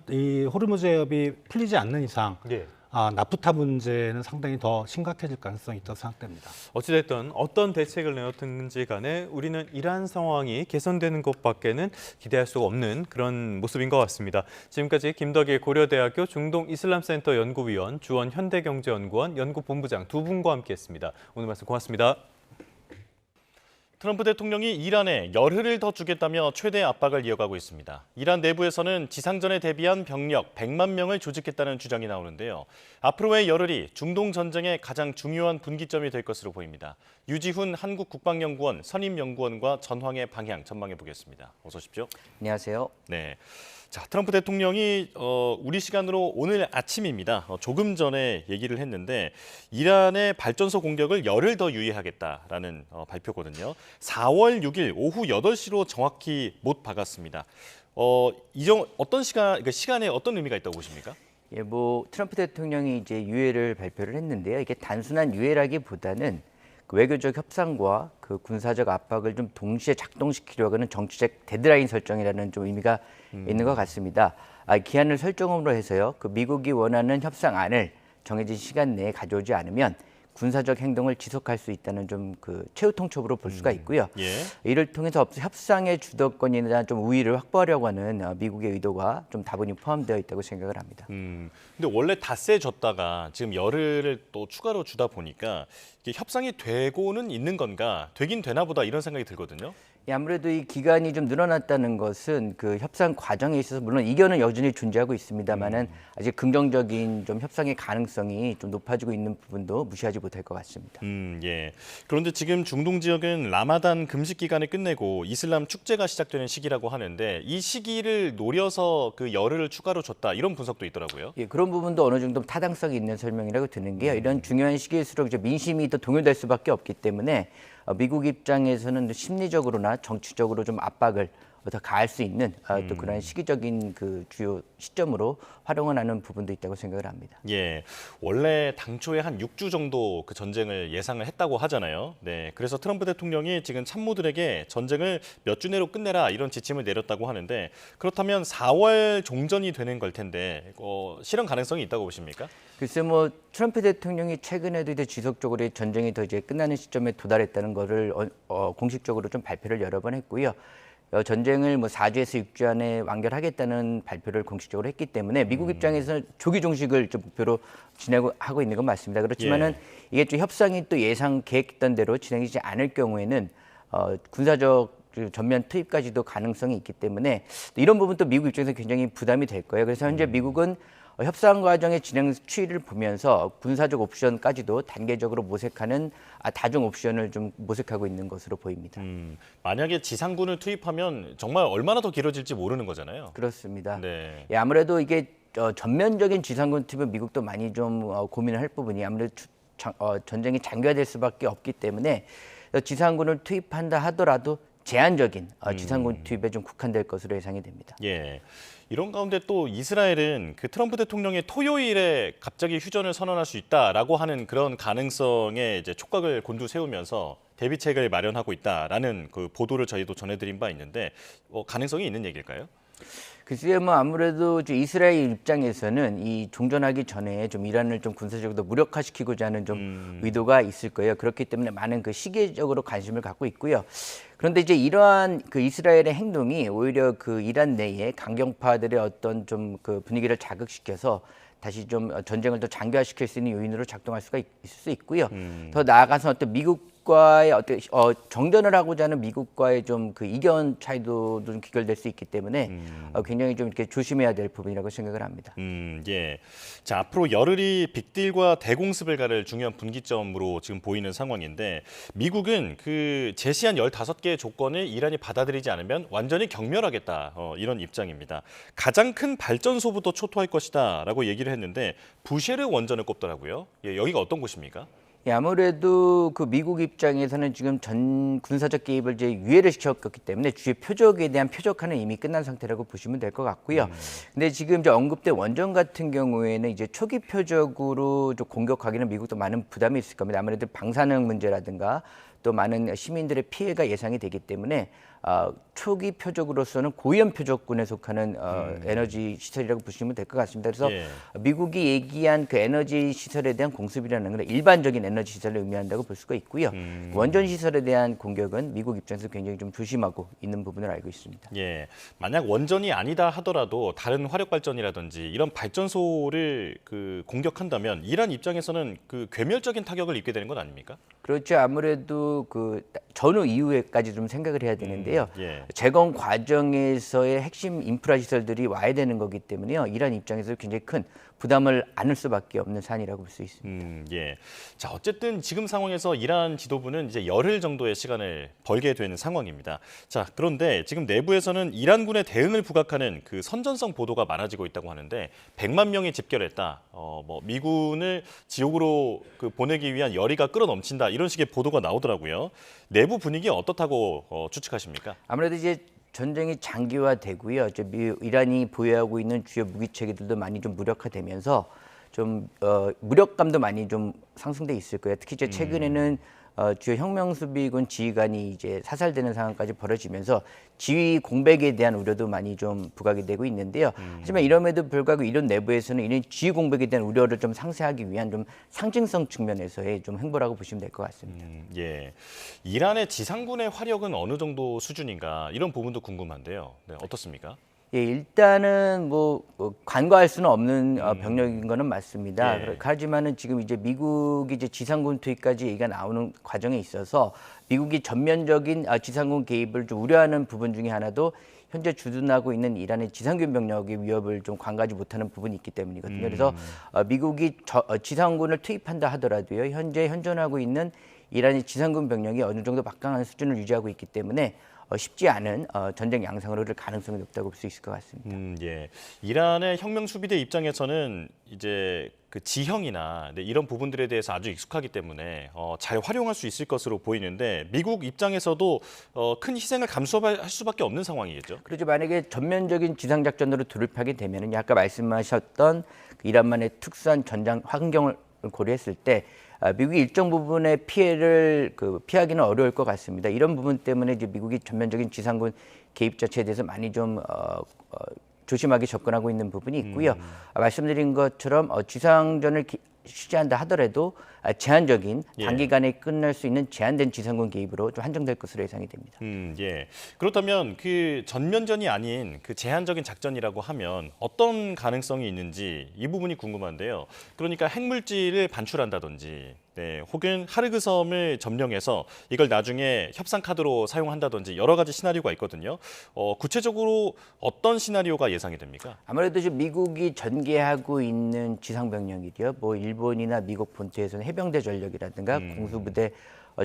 이 호르무즈 해협이 풀리지 않는 이상 예. 나프타 문제는 상당히 더 심각해질 가능성이 있다고 생각됩니다. 어찌됐든 어떤 대책을 내놓든지 간에 우리는 이러한 상황이 개선되는 것밖에는 기대할 수가 없는 그런 모습인 것 같습니다. 지금까지 김덕일 고려대학교 중동이슬람센터 연구위원, 주원 현대경제연구원 연구본부장 두 분과 함께했습니다. 오늘 말씀 고맙습니다. 트럼프 대통령이 이란에 열흘을 더 주겠다며 최대 압박을 이어가고 있습니다. 이란 내부에서는 지상전에 대비한 병력 100만 명을 조직했다는 주장이 나오는데요. 앞으로의 열흘이 중동 전쟁의 가장 중요한 분기점이 될 것으로 보입니다. 유지훈 한국국방연구원 선임연구원과 전황의 방향 전망해 보겠습니다. 어서 오십시오. 안녕하세요. 네. 자, 트럼프 대통령이 우리 시간으로 오늘 아침입니다. 조금 전에 얘기를 했는데 이란의 발전소 공격을 열흘 더 유예하겠다라는 발표거든요. 4월 6일 오후 8시로 정확히 못 박았습니다. 어떤 시간에 어떤 의미가 있다고 보십니까? 예, 뭐 트럼프 대통령이 이제 유예를 발표를 했는데요. 이게 단순한 유예라기보다는 그 외교적 협상과 그 군사적 압박을 좀 동시에 작동시키려고 하는 정치적 데드라인 설정이라는 좀 의미가 있는 것 같습니다. 기한을 설정으로 해서요. 그 미국이 원하는 협상안을 정해진 시간 내에 가져오지 않으면 군사적 행동을 지속할 수 있다는 좀 그 최후 통첩으로 볼 수가 있고요. 예. 이를 통해서 협상의 주도권이나 좀 우위를 확보하려고 하는 미국의 의도가 좀 다분히 포함되어 있다고 생각을 합니다. 근데 원래 닷새 줬다가 지금 열흘을 또 추가로 주다 보니까 이게 협상이 되고는 있는 건가, 되긴 되나 보다 이런 생각이 들거든요. 아무래도 이 기간이 좀 늘어났다는 것은 그 협상 과정에 있어서 물론 이견은 여전히 존재하고 있습니다만은 아직 긍정적인 좀 협상의 가능성이 좀 높아지고 있는 부분도 무시하지 못할 것 같습니다. 예. 그런데 지금 중동 지역은 라마단 금식 기간을 끝내고 이슬람 축제가 시작되는 시기라고 하는데 이 시기를 노려서 그 열흘을 추가로 줬다 이런 분석도 있더라고요. 예, 그런 부분도 어느 정도 타당성이 있는 설명이라고 드는 게요. 이런 중요한 시기일수록 이제 민심이 더 동요될 수밖에 없기 때문에 미국 입장에서는 심리적으로나 정치적으로 좀 압박을 더 가할 수 있는 또 그런 시기적인 그 주요 시점으로 활용을 하는 부분도 있다고 생각을 합니다. 예, 원래 당초에 한 6주 정도 그 전쟁을 예상을 했다고 하잖아요. 네, 그래서 트럼프 대통령이 지금 참모들에게 전쟁을 몇 주 내로 끝내라 이런 지침을 내렸다고 하는데 그렇다면 4월 종전이 되는 걸 텐데 실현 가능성이 있다고 보십니까? 글쎄 뭐 트럼프 대통령이 최근에도 이제 지속적으로 전쟁이 더 이제 끝나는 시점에 도달했다는 거를 공식적으로 좀 발표를 여러 번 했고요. 전쟁을 뭐 4주에서 6주 안에 완결하겠다는 발표를 공식적으로 했기 때문에 미국 입장에서는 조기 종식을 좀 목표로 진행하고 있는 건 맞습니다. 그렇지만은 이게 좀 협상이 또 예상 계획했던 대로 진행되지 않을 경우에는 군사적 전면 투입까지도 가능성이 있기 때문에 이런 부분도 미국 입장에서 굉장히 부담이 될 거예요. 그래서 현재 미국은 협상 과정의 진행 추이를 보면서 군사적 옵션까지도 단계적으로 모색하는 다중 옵션을 좀 모색하고 있는 것으로 보입니다. 만약에 지상군을 투입하면 정말 얼마나 더 길어질지 모르는 거잖아요. 그렇습니다. 네. 예, 아무래도 이게 전면적인 지상군 투입은 미국도 많이 좀 고민을 할 부분이 아무래도 전쟁이 장기화될 수밖에 없기 때문에 지상군을 투입한다 하더라도 제한적인 지상군 투입에 좀 국한될 것으로 예상이 됩니다. 예. 이런 가운데 또 이스라엘은 그 트럼프 대통령의 토요일에 갑자기 휴전을 선언할 수 있다라고 하는 그런 가능성에 이제 촉각을 곤두세우면서 대비책을 마련하고 있다라는 그 보도를 저희도 전해드린 바 있는데 가능성이 있는 얘기일까요? 글쎄요, 뭐 아무래도 이스라엘 입장에서는 이 종전하기 전에 좀 이란을 좀 군사적으로 무력화시키고자 하는 좀 의도가 있을 거예요. 그렇기 때문에 많은 그 시기적으로 관심을 갖고 있고요. 그런데 이제 이러한 그 이스라엘의 행동이 오히려 그 이란 내에 강경파들의 어떤 좀 그 분위기를 자극시켜서 다시 좀 전쟁을 더 장기화시킬 수 있는 요인으로 작동할 수가 있을 수 있고요. 더 나아가서 어떤 미국과의 어떤 정전을 하고자 하는 미국과의 좀 그 이견 차이도 좀 귀결될 수 있기 때문에 굉장히 좀 이렇게 조심해야 될 부분이라고 생각을 합니다. 예. 자, 앞으로 열흘이 빅딜과 대공습을 가를 중요한 분기점으로 지금 보이는 상황인데 미국은 그 제시한 15개의 조건을 이란이 받아들이지 않으면 완전히 경멸하겠다 이런 입장입니다. 가장 큰 발전소부터 초토할 것이다라고 얘기를 했는데 부쉐르 원전을 꼽더라고요. 예, 여기가 어떤 곳입니까? 예, 아무래도 그 미국 입장에서는 지금 전 군사적 개입을 이제 유예를 시켰기 때문에 주요 표적에 대한 표적화는 이미 끝난 상태라고 보시면 될 것 같고요. 근데 지금 이제 언급된 원전 같은 경우에는 이제 초기 표적으로 좀 공격하기는 미국도 많은 부담이 있을 겁니다. 아무래도 방사능 문제라든가 또 많은 시민들의 피해가 예상이 되기 때문에 초기 표적으로서는 고위험 표적군에 속하는 에너지 시설이라고 보시면 될 것 같습니다. 그래서 미국이 얘기한 그 에너지 시설에 대한 공습이라는 건 일반적인 에너지 시설을 의미한다고 볼 수가 있고요. 원전 시설에 대한 공격은 미국 입장에서 굉장히 좀 조심하고 있는 부분을 알고 있습니다. 예, 만약 원전이 아니다 하더라도 다른 화력 발전이라든지 이런 발전소를 그 공격한다면 이란 입장에서는 그 괴멸적인 타격을 입게 되는 건 아닙니까? 그렇죠. 아무래도 그 전후 이후에까지 좀 생각을 해야 되는데요. 재건 과정에서의 핵심 인프라 시설들이 와야 되는 거기 때문에요. 이란 입장에서 굉장히 큰 부담을 안을 수밖에 없는 사안이라고 볼 수 있습니다. 예. 자, 어쨌든 지금 상황에서 이란 지도부는 이제 열흘 정도의 시간을 벌게 되는 상황입니다. 자, 그런데 지금 내부에서는 이란군의 대응을 부각하는 그 선전성 보도가 많아지고 있다고 하는데 100만 명이 집결했다. 뭐 미군을 지옥으로 그 보내기 위한 열의가 끌어넘친다. 이런 식의 보도가 나오더라고요. 내부 분위기 어떻다고 추측하십니까? 아무래도 이제 전쟁이 장기화되고요. 이란이 보유하고 있는 주요 무기 체계들도 많이 좀 무력화되면서 좀 무력감도 많이 좀 상승돼 있을 거예요. 특히 이제 최근에는 주요 혁명수비군 지휘관이 이제 사살되는 상황까지 벌어지면서 지휘 공백에 대한 우려도 많이 좀 부각이 되고 있는데요. 하지만 이럼에도 불구하고 이런 내부에서는 이런 지휘 공백에 대한 우려를 좀 상쇄하기 위한 좀 상징성 측면에서의 좀 행보라고 보시면 될 것 같습니다. 예, 이란의 지상군의 화력은 어느 정도 수준인가 이런 부분도 궁금한데요. 네, 어떻습니까? 예, 일단은 뭐 간과할 수는 없는 병력인 거는 맞습니다. 하지만은 지금 이제 미국이 이제 지상군 투입까지 얘기가 나오는 과정에 있어서 미국이 전면적인 지상군 개입을 좀 우려하는 부분 중에 하나도 현재 주둔하고 있는 이란의 지상군 병력의 위협을 좀 관가하지 못하는 부분이 있기 때문이거든요. 그래서 미국이 지상군을 투입한다 하더라도요, 현재 현존하고 있는 이란의 지상군 병력이 어느 정도 막강한 수준을 유지하고 있기 때문에 쉽지 않은 전쟁 양상으로 를 가능성이 높다고 볼 수 있을 것 같습니다. 예. 이란의 혁명 수비대 입장에서는 이제 그 지형이나 이런 부분들에 대해서 아주 익숙하기 때문에 잘 활용할 수 있을 것으로 보이는데 미국 입장에서도 큰 희생을 감수할 수밖에 없는 상황이겠죠. 그렇죠. 만약에 전면적인 지상작전으로 돌입하게 되면은 아까 말씀하셨던 그 이란만의 특수한 전장 환경을 고려했을 때 미국이 일정 부분의 피해를 피하기는 어려울 것 같습니다. 이런 부분 때문에 이제 미국이 전면적인 지상군 개입 자체에 대해서 많이 좀 조심하게 접근하고 있는 부분이 있고요. 말씀드린 것처럼 지상전을 취재한다 하더라도 제한적인 단기간에 끝날 수 있는 제한된 지상군 개입으로 좀 한정될 것으로 예상이 됩니다. 예. 그렇다면 그 전면전이 아닌 그 제한적인 작전이라고 하면 어떤 가능성이 있는지 이 부분이 궁금한데요. 그러니까 핵물질을 반출한다든지, 네, 혹은 하르그 섬을 점령해서 이걸 나중에 협상 카드로 사용한다든지 여러 가지 시나리오가 있거든요. 구체적으로 어떤 시나리오가 예상이 됩니까? 아무래도 지금 미국이 전개하고 있는 지상병력이요. 뭐 일본이나 미국 본토에서는 해병대 전력이라든가 공수부대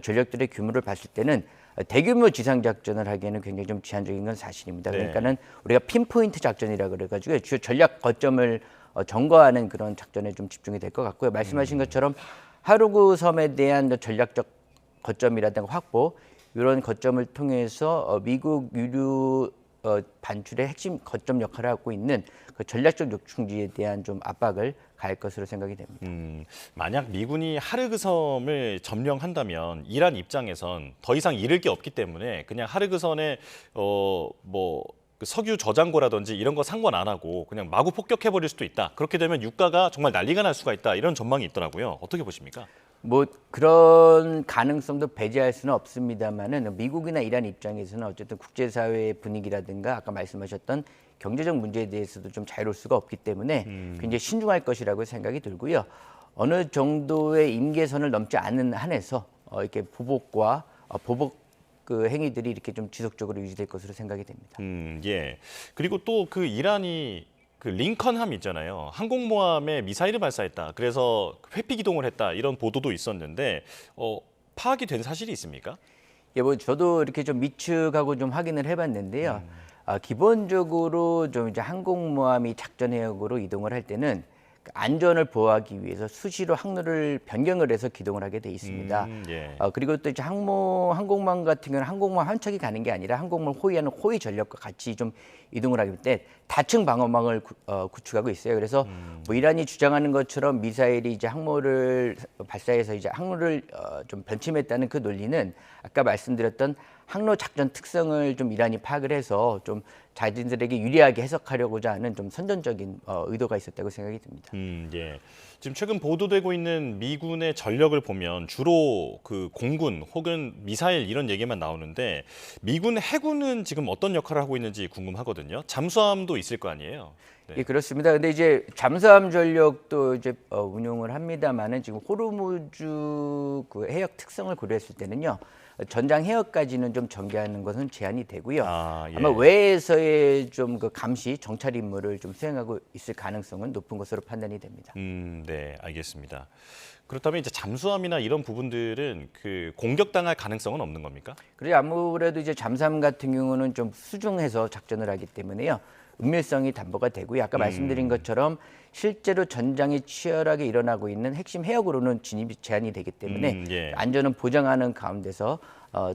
전력들의 규모를 봤을 때는 대규모 지상작전을 하기에는 굉장히 좀 제한적인 건 사실입니다. 네. 그러니까는 우리가 핀포인트 작전이라 그래가지고 주요 전략 거점을 점거하는 그런 작전에 좀 집중이 될 것 같고요. 말씀하신 것처럼 하르그 섬에 대한 전략적 거점이라든가 확보 이런 거점을 통해서 미국 유류 반출의 핵심 거점 역할을 하고 있는 그 전략적 요충지에 대한 좀 압박을 가할 것으로 생각이 됩니다. 만약 미군이 하르그 섬을 점령한다면 이란 입장에선 더 이상 잃을 게 없기 때문에 그냥 하르그 섬에 그 석유 저장고라든지 이런 거 상관 안 하고 그냥 마구 폭격해버릴 수도 있다. 그렇게 되면 유가가 정말 난리가 날 수가 있다. 이런 전망이 있더라고요. 어떻게 보십니까? 뭐 그런 가능성도 배제할 수는 없습니다만은 미국이나 이란 입장에서는 어쨌든 국제사회의 분위기라든가 아까 말씀하셨던 경제적 문제에 대해서도 좀 자유로울 수가 없기 때문에 굉장히 신중할 것이라고 생각이 들고요. 어느 정도의 임계선을 넘지 않는 한에서 이렇게 보복과 보복 그 행위들이 이렇게 좀 지속적으로 유지될 것으로 생각이 됩니다. 예. 그리고 또 그 이란이 그 링컨함 있잖아요. 항공모함에 미사일을 발사했다. 그래서 회피 기동을 했다. 이런 보도도 있었는데 파악이 된 사실이 있습니까? 예, 뭐 저도 이렇게 좀 미측하고 좀 확인을 해봤는데요. 기본적으로 좀 이제 항공모함이 작전 해역으로 이동을 할 때는 안전을 보호하기 위해서 수시로 항로를 변경을 해서 기동을 하게 돼 있습니다. 예. 그리고 또 이제 항공모함 같은 경우는 항공모함 한 척이 가는 게 아니라 항공모함을 호위하는 호위 전력과 같이 좀 이동을 하기 때문에 다층 방어망을 구축하고 있어요. 그래서 뭐 이란이 주장하는 것처럼 미사일이 이제 항모를 발사해서 이제 항로를 좀 변침했다는 그 논리는 아까 말씀드렸던 항로 작전 특성을 좀 이란이 파악을 해서 좀 자신들에게 유리하게 해석하려고자 하는 좀 선전적인 의도가 있었다고 생각이 듭니다. 예. 지금 최근 보도되고 있는 미군의 전력을 보면 주로 그 공군 혹은 미사일 이런 얘기만 나오는데 미군 해군은 지금 어떤 역할을 하고 있는지 궁금하거든요. 잠수함도 있을 거 아니에요. 네. 예, 그렇습니다. 근데 이제 잠수함 전력도 이제 운용을 합니다만은 지금 호르무즈 그 해역 특성을 고려했을 때는요. 전장 해역까지는 좀 전개하는 것은 제한이 되고요. 예. 아마 외에서의 좀 그 감시 정찰 임무를 좀 수행하고 있을 가능성은 높은 것으로 판단이 됩니다. 네, 알겠습니다. 그렇다면 이제 잠수함이나 이런 부분들은 그 공격당할 가능성은 없는 겁니까? 그래서 아무래도 이제 잠수함 같은 경우는 좀 수중해서 작전을 하기 때문에요. 은밀성이 담보가 되고요. 아까 말씀드린 것처럼 실제로 전장이 치열하게 일어나고 있는 핵심 해역으로는 진입이 제한이 되기 때문에 예. 안전은 보장하는 가운데서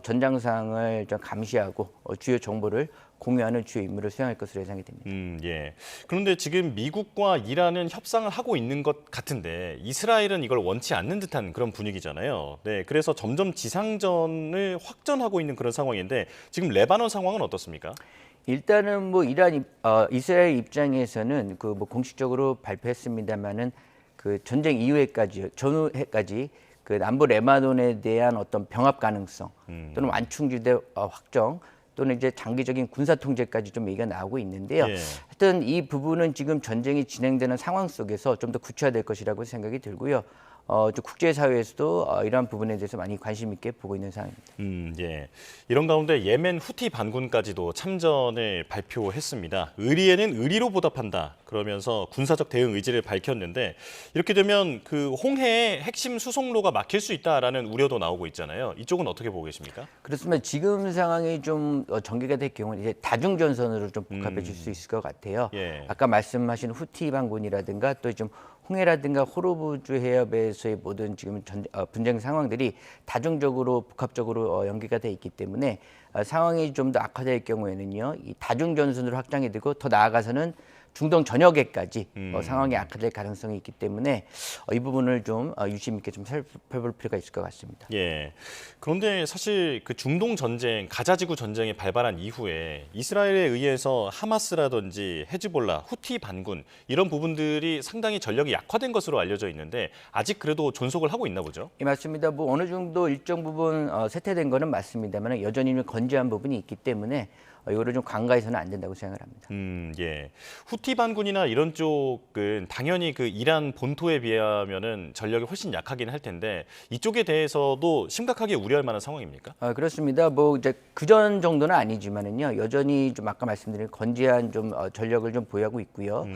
전장상을 좀 감시하고 주요 정보를 공유하는 주요 임무를 수행할 것으로 예상이 됩니다. 예. 그런데 지금 미국과 이란은 협상을 하고 있는 것 같은데 이스라엘은 이걸 원치 않는 듯한 그런 분위기잖아요. 네, 그래서 점점 지상전을 확전하고 있는 그런 상황인데 지금 레바논 상황은 어떻습니까? 일단은 뭐 이스라엘 입장에서는 그 뭐 공식적으로 발표했습니다만은 그 전쟁 이후에까지 전후에까지 그 남부 레바논에 대한 어떤 병합 가능성 또는 완충지대 확정 또는 이제 장기적인 군사 통제까지 좀 얘기가 나오고 있는데요. 예. 하여튼 이 부분은 지금 전쟁이 진행되는 상황 속에서 좀 더 구체화될 것이라고 생각이 들고요. 국제사회에서도 이러한 부분에 대해서 많이 관심 있게 보고 있는 상황입니다. 예. 이런 가운데 예멘 후티 반군까지도 참전을 발표했습니다. 의리에는 의리로 보답한다. 그러면서 군사적 대응 의지를 밝혔는데 이렇게 되면 그 홍해의 핵심 수송로가 막힐 수 있다라는 우려도 나오고 있잖아요. 이쪽은 어떻게 보고 계십니까? 그렇지만 지금 상황이 좀 전개가 될 경우는 이제 다중 전선으로 좀 복합해질 수 있을 것 같아요. 예. 아까 말씀하신 후티 반군이라든가 또 좀 홍해라든가 호르무즈 해협에서의 모든 지금 분쟁 상황들이 다중적으로 복합적으로 연계가 돼 있기 때문에 상황이 좀 더 악화될 경우에는요, 이 다중 전선으로 확장이 되고 더 나아가서는 중동 전역에까지 상황이 악화될 가능성이 있기 때문에 이 부분을 좀 유심 있게 좀 살펴볼 필요가 있을 것 같습니다. 예. 그런데 사실 그 중동 전쟁, 가자지구 전쟁이 발발한 이후에 이스라엘에 의해서 하마스라든지 헤즈볼라, 후티 반군 이런 부분들이 상당히 전력이 약화된 것으로 알려져 있는데 아직 그래도 존속을 하고 있나 보죠? 예, 맞습니다. 뭐 어느 정도 일정 부분 쇠퇴된 거는 맞습니다만 여전히 건재한 부분이 있기 때문에 이거를 좀 간과해서는 안 된다고 생각을 합니다. 예. 후티 반군이나 이런 쪽은 당연히 그 이란 본토에 비하면은 전력이 훨씬 약하긴 할 텐데 이쪽에 대해서도 심각하게 우려할 만한 상황입니까? 그렇습니다. 뭐 이제 그전 정도는 아니지만은요, 여전히 좀 아까 말씀드린 건재한 좀 전력을 좀 보유하고 있고요.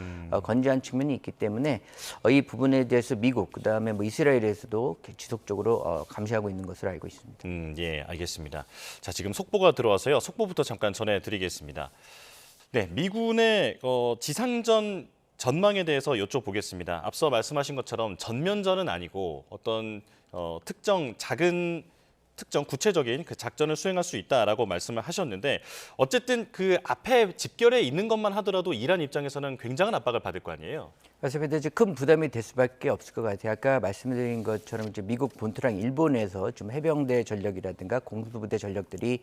건재한 측면이 있기 때문에 이 부분에 대해서 미국 그다음에 뭐 이스라엘에서도 지속적으로 감시하고 있는 것으로 알고 있습니다. 예, 알겠습니다. 자, 지금 속보가 들어와서요. 속보부터 잠깐 전해드리겠습니다. 네, 미군의 지상전 전망에 대해서 여쭤보겠습니다. 앞서 말씀하신 것처럼 전면전은 아니고 어떤 특정 구체적인 그 작전을 수행할 수 있다라고 말씀을 하셨는데 어쨌든 그 앞에 집결해 있는 것만 하더라도 이란 입장에서는 굉장한 압박을 받을 거 아니에요. 그렇습니다. 이제 큰 부담이 될 수밖에 없을 것 같아요. 아까 말씀드린 것처럼 이제 미국 본토랑 일본에서 좀 해병대 전력이라든가 공수부대 전력들이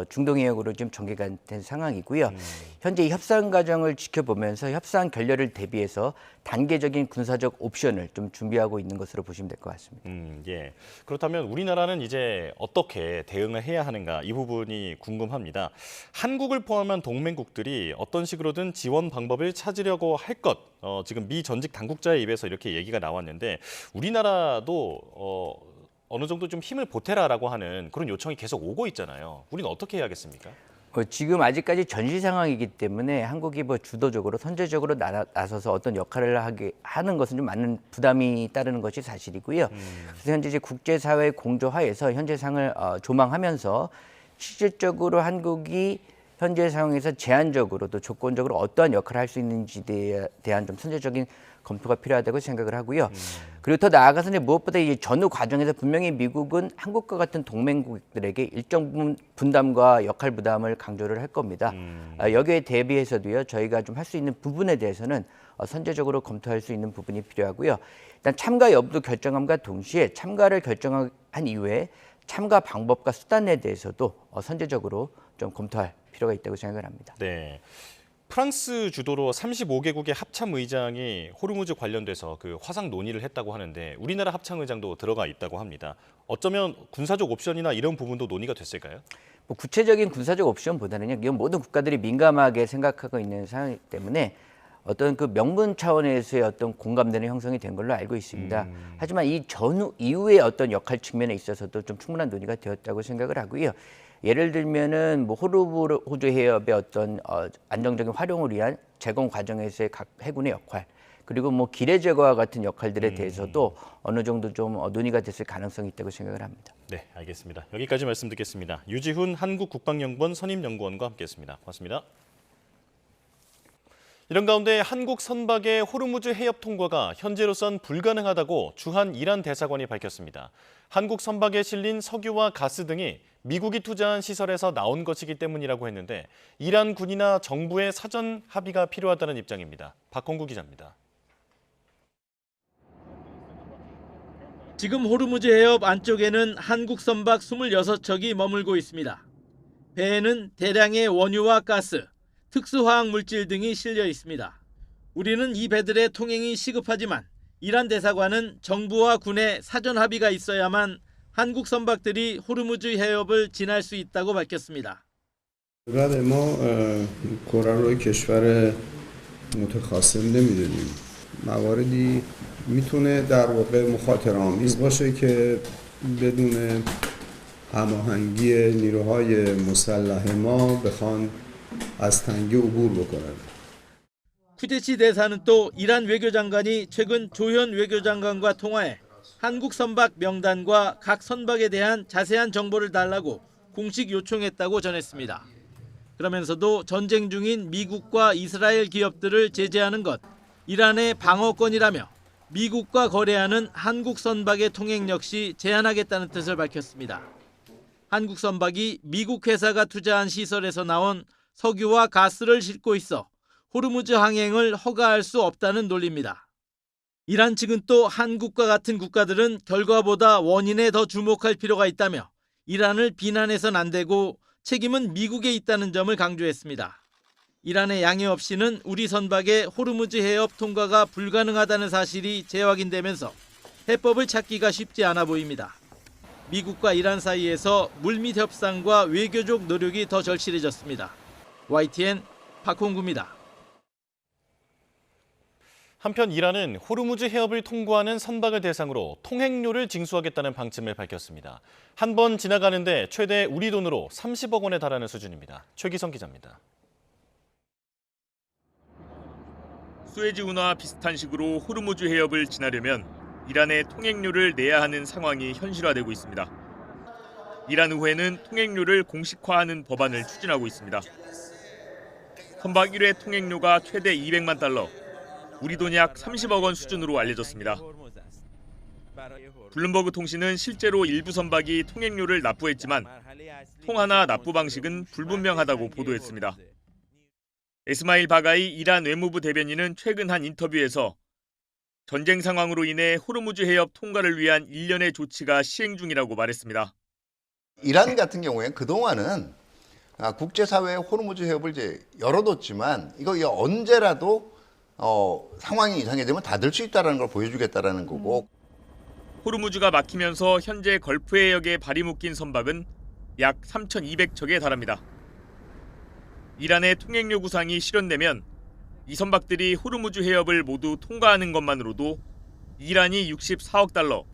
중동 해역으로 좀 전개가 된 상황이고요. 현재 이 협상 과정을 지켜보면서 협상 결렬을 대비해서 단계적인 군사적 옵션을 좀 준비하고 있는 것으로 보시면 될 것 같습니다. 예. 그렇다면 우리나라는 이제 어떻게 대응을 해야 하는가 이 부분이 궁금합니다. 한국을 포함한 동맹국들이 어떤 식으로든 지원 방법을 찾으려고 할 것. 지금 미 전직 당국자의 입에서 이렇게 얘기가 나왔는데 우리나라도 어느 정도 좀 힘을 보태라라고 하는 그런 요청이 계속 오고 있잖아요. 우리는 어떻게 해야겠습니까? 지금 아직까지 전시 상황이기 때문에 한국이 뭐 주도적으로 선제적으로 나서서 어떤 역할을 하는 것은 좀 많은 부담이 따르는 것이 사실이고요. 그래서 현재 이제 국제사회 공조하에서 현재 상황을 조망하면서 실질적으로 한국이 현재 상황에서 제한적으로 또 조건적으로 어떠한 역할을 할 수 있는지에 대한 좀 선제적인 검토가 필요하다고 생각을 하고요. 그리고 더 나아가서는 무엇보다 이 전후 과정에서 분명히 미국은 한국과 같은 동맹국들에게 일정 부분 분담과 역할 부담을 강조를 할 겁니다. 여기에 대비해서도요, 저희가 좀 할 수 있는 부분에 대해서는 선제적으로 검토할 수 있는 부분이 필요하고요. 일단 참가 여부도 결정함과 동시에 참가를 결정한 이후에 참가 방법과 수단에 대해서도 선제적으로 좀 검토할 필요가 있다고 생각을 합니다. 네. 프랑스 주도로 35개국의 합참 의장이 호르무즈 관련돼서 그 화상 논의를 했다고 하는데 우리나라 합참 의장도 들어가 있다고 합니다. 어쩌면 군사적 옵션이나 이런 부분도 논의가 됐을까요? 뭐 구체적인 군사적 옵션보다는요, 이건 모든 국가들이 민감하게 생각하고 있는 상황이기 때문에 어떤 그 명분 차원에서의 어떤 공감대는 형성이 된 걸로 알고 있습니다. 하지만 이 전후 이후의 어떤 역할 측면에 있어서도 좀 충분한 논의가 되었다고 생각을 하고요. 예를 들면은 뭐 호르무즈 해협의 어떤 안정적인 활용을 위한 제공 과정에서의 각 해군의 역할, 그리고 뭐 기뢰 제거와 같은 역할들에 대해서도 어느 정도 좀 논의가 됐을 가능성이 있다고 생각을 합니다. 네, 알겠습니다. 여기까지 말씀 듣겠습니다. 유지훈 한국국방연구원 선임연구원과 함께했습니다. 고맙습니다. 이런 가운데 한국 선박의 호르무즈 해협 통과가 현재로선 불가능하다고 주한 이란 대사관이 밝혔습니다. 한국 선박에 실린 석유와 가스 등이 미국이 투자한 시설에서 나온 것이기 때문이라고 했는데 이란 군이나 정부의 사전 합의가 필요하다는 입장입니다. 박홍구 기자입니다. 지금 호르무즈 해협 안쪽에는 한국 선박 26척이 머물고 있습니다. 배에는 대량의 원유와 가스, 특수화학 물질 등이 실려 있습니다. 우리는 이 배들의 통행이 시급하지만 이란 대사관은 정부와 군의 사전 합의가 있어야만 한국 선박들이 호르무즈 해협을 지날 수 있다고 밝혔습니다. بعد ما کره رو کشور متخاصم نمیدونیم. مواردی میتونه در واقع مخاطره‌آمیز باشه که بدون هماهنگی نیروهای مسلح ما بخوان از تنگه عبور بکنن. 쿠제치 대사는 또 이란 외교장관이 최근 조현 외교장관과 통화해 한국 선박 명단과 각 선박에 대한 자세한 정보를 달라고 공식 요청했다고 전했습니다. 그러면서도 전쟁 중인 미국과 이스라엘 기업들을 제재하는 것, 이란의 방어권이라며 미국과 거래하는 한국 선박의 통행 역시 제한하겠다는 뜻을 밝혔습니다. 한국 선박이 미국 회사가 투자한 시설에서 나온 석유와 가스를 싣고 있어 호르무즈 항행을 허가할 수 없다는 논리입니다. 이란 측은 또 한국과 같은 국가들은 결과보다 원인에 더 주목할 필요가 있다며 이란을 비난해선 안 되고 책임은 미국에 있다는 점을 강조했습니다. 이란의 양해 없이는 우리 선박의 호르무즈 해협 통과가 불가능하다는 사실이 재확인되면서 해법을 찾기가 쉽지 않아 보입니다. 미국과 이란 사이에서 물밑 협상과 외교적 노력이 더 절실해졌습니다. YTN 박홍구입니다. 한편 이란은 호르무즈 해협을 통과하는 선박을 대상으로 통행료를 징수하겠다는 방침을 밝혔습니다. 한 번 지나가는데 최대 우리 돈으로 30억 원에 달하는 수준입니다. 최기성 기자입니다. 수에즈 운하와 비슷한 식으로 호르무즈 해협을 지나려면 이란에 통행료를 내야 하는 상황이 현실화되고 있습니다. 이란 의회는 통행료를 공식화하는 법안을 추진하고 있습니다. 선박 1회 통행료가 최대 200만 달러, 우리 돈 약 30억 원 수준으로 알려졌습니다. 블룸버그 통신은 실제로 일부 선박이 통행료를 납부했지만 통화나 납부 방식은 불분명하다고 보도했습니다. 에스마일 바가이 이란 외무부 대변인은 최근 한 인터뷰에서 전쟁 상황으로 인해 호르무즈 해협 통과를 위한 일련의 조치가 시행 중이라고 말했습니다. 이란 같은 경우에 그동안은 국제사회의 호르무즈 해협을 이제 열어뒀지만 이거 언제라도 상황이 이상해지면 닫을 수 있다는 걸 보여주겠다라는 거고. 호르무즈가 막히면서 현재 걸프 해역에 발이 묶인 선박은 약 3,200척에 달합니다. 이란의 통행료 구상이 실현되면 이 선박들이 호르무즈 해협을 모두 통과하는 것만으로도 이란이 64억 달러,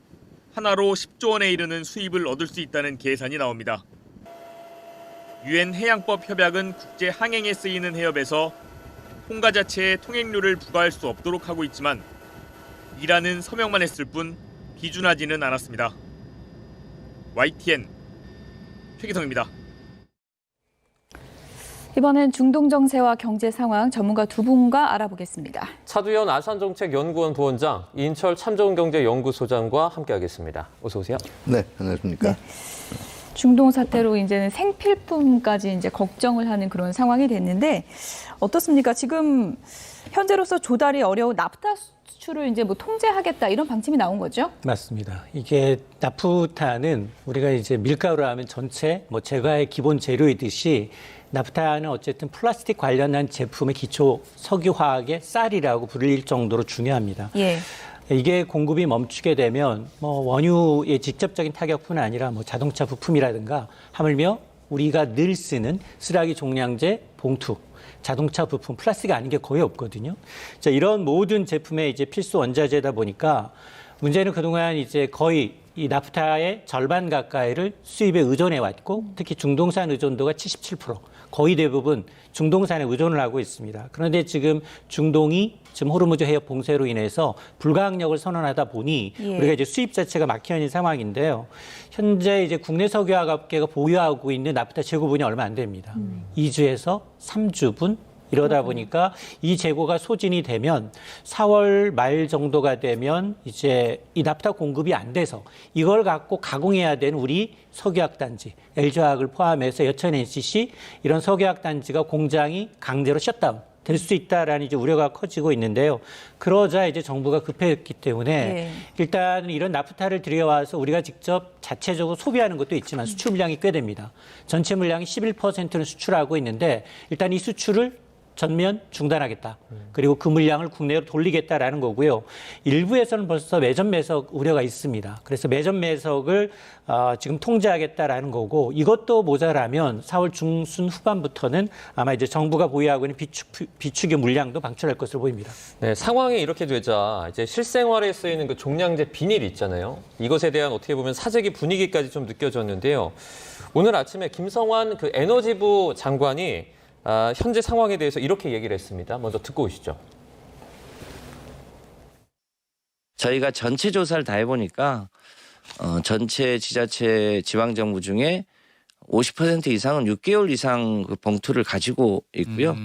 하나로 10조 원에 이르는 수입을 얻을 수 있다는 계산이 나옵니다. 유엔 해양법 협약은 국제 항행에 쓰이는 해협에서 통과 자체에 통행료를 부과할 수 없도록 하고 있지만 이란은 서명만 했을 뿐 비준하지는 않았습니다. YTN 최기성입니다. 이번엔 중동 정세와 경제 상황 전문가 두 분과 알아보겠습니다. 차두현 아산정책연구원 부원장, 이인철 참좋은경제연구소장과 함께하겠습니다. 어서 오세요. 네, 안녕하십니까. 네. 중동 사태로 이제는 생필품까지 이제 걱정을 하는 그런 상황이 됐는데 어떻습니까? 지금 현재로서 조달이 어려운 나프타 수출을 이제 뭐 통제하겠다 이런 방침이 나온 거죠? 맞습니다. 이게 나프타는 우리가 이제 밀가루로 하면 전체 뭐 제과의 기본 재료이듯이 나프타는 어쨌든 플라스틱 관련한 제품의 기초 석유화학의 쌀이라고 불릴 정도로 중요합니다. 예. 이게 공급이 멈추게 되면 뭐 원유의 직접적인 타격뿐 아니라 뭐 자동차 부품이라든가 하물며 우리가 늘 쓰는 쓰레기 종량제, 봉투, 자동차 부품, 플라스틱 아닌 게 거의 없거든요. 자, 이런 모든 제품의 이제 필수 원자재다 보니까 문제는 그동안 이제 거의 이 나프타의 절반 가까이를 수입에 의존해 왔고 특히 중동산 의존도가 77%, 거의 대부분 중동산에 의존을 하고 있습니다. 그런데 지금 중동이 지금 호르무즈 해협 봉쇄로 인해서 불가항력을 선언하다 보니 우리가 이제 수입 자체가 막혀 있는 상황인데요. 현재 이제 국내 석유화학업계가 보유하고 있는 나프타 재고분이 얼마 안 됩니다. 2주에서 3주분. 이러다 보니까 이 재고가 소진이 되면 4월 말 정도가 되면 이제 이 나프타 공급이 안 돼서 이걸 갖고 가공해야 되는 우리 석유화학단지, LG화학을 포함해서 여천 NCC 이런 석유화학단지가 공장이 강제로 셧다운 될 수 있다라는 이제 우려가 커지고 있는데요. 그러자 이제 정부가 급했기 때문에 일단 이런 나프타를 들여와서 우리가 직접 자체적으로 소비하는 것도 있지만 수출 물량이 꽤 됩니다. 전체 물량이 11%는 수출하고 있는데 일단 이 수출을 전면 중단하겠다. 그리고 그 물량을 국내로 돌리겠다라는 거고요. 일부에서는 벌써 매점 매석 우려가 있습니다. 그래서 매점 매석을 지금 통제하겠다라는 거고 이것도 모자라면 4월 중순 후반부터는 아마 이제 정부가 보유하고 있는 비축유 물량도 방출할 것으로 보입니다. 네, 상황이 이렇게 되자 이제 실생활에 쓰이는 그 종량제 비닐 있잖아요. 이것에 대한 어떻게 보면 사재기 분위기까지 좀 느껴졌는데요. 오늘 아침에 김성환 그 에너지부 장관이 현재 상황에 대해서 이렇게 얘기를 했습니다. 먼저 듣고 오시죠. 저희가 전체 조사를 다 해보니까 전체 지자체 지방정부 중에 50% 이상은 6개월 이상 그 봉투를 가지고 있고요.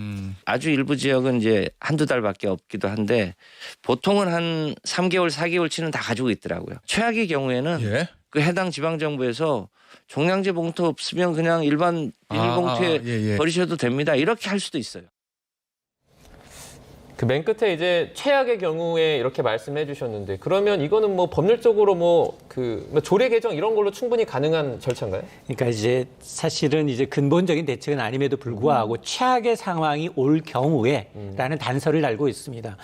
아주 일부 지역은 이제 한두 달밖에 없기도 한데 보통은 한 3개월, 4개월치는 다 가지고 있더라고요. 최악의 경우에는 그 해당 지방정부에서 종량제 봉투 없으면 그냥 일반 비닐봉투에 버리셔도 됩니다. 이렇게 할 수도 있어요. 그 맨 끝에 이제 최악의 경우에 이렇게 말씀해 주셨는데 그러면 이거는 뭐 법률적으로 뭐 조례 개정 이런 걸로 충분히 가능한 절차인가요? 그러니까 이제 사실은 이제 근본적인 대책은 아님에도 불구하고 최악의 상황이 올 경우에라는 단서를 달고 있습니다.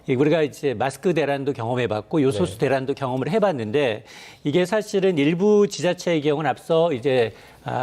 우리가 이제 마스크 대란도 경험해봤고 요소수 대란도 경험을 해봤는데 이게 사실은 일부 지자체의 경우는 앞서 이제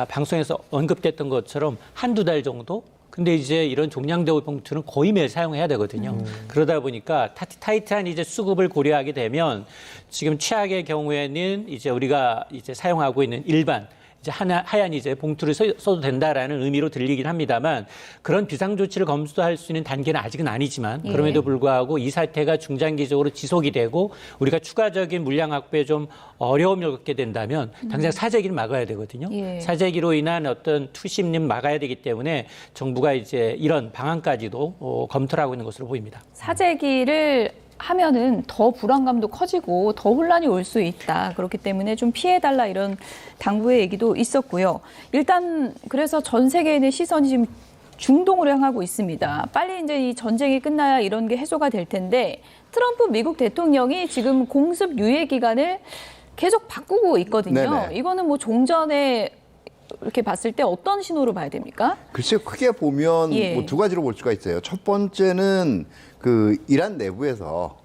방송에서 언급됐던 것처럼 한두 달 정도. 근데 이제 이런 종량제 봉투는 거의 매일 사용해야 되거든요. 그러다 보니까 타이트한 이제 수급을 고려하게 되면 지금 최악의 경우에는 이제 우리가 이제 사용하고 있는 일반 이제 하얀 이제 봉투를 써도 된다라는 의미로 들리긴 합니다만 그런 비상 조치를 검수할 수 있는 단계는 아직은 아니지만 그럼에도 불구하고 이 사태가 중장기적으로 지속이 되고 우리가 추가적인 물량 확보에 좀 어려움을 겪게 된다면 당장 사재기를 막아야 되거든요. 사재기로 인한 어떤 투심림 막아야 되기 때문에 정부가 이제 이런 방안까지도 검토를 하고 있는 것으로 보입니다. 사재기를 하면은 더 불안감도 커지고 더 혼란이 올 수 있다. 그렇기 때문에 좀 피해달라 이런 당부의 얘기도 있었고요. 일단 그래서 전 세계에 있는 시선이 지금 중동으로 향하고 있습니다. 빨리 이제 이 전쟁이 끝나야 이런 게 해소가 될 텐데 트럼프 미국 대통령이 지금 공습 유예 기간을 계속 바꾸고 있거든요. 네네. 이거는 뭐 종전에 이렇게 봤을 때 어떤 신호로 봐야 됩니까? 글쎄요, 크게 보면 뭐 두 가지로 볼 수가 있어요. 첫 번째는 그 이란 내부에서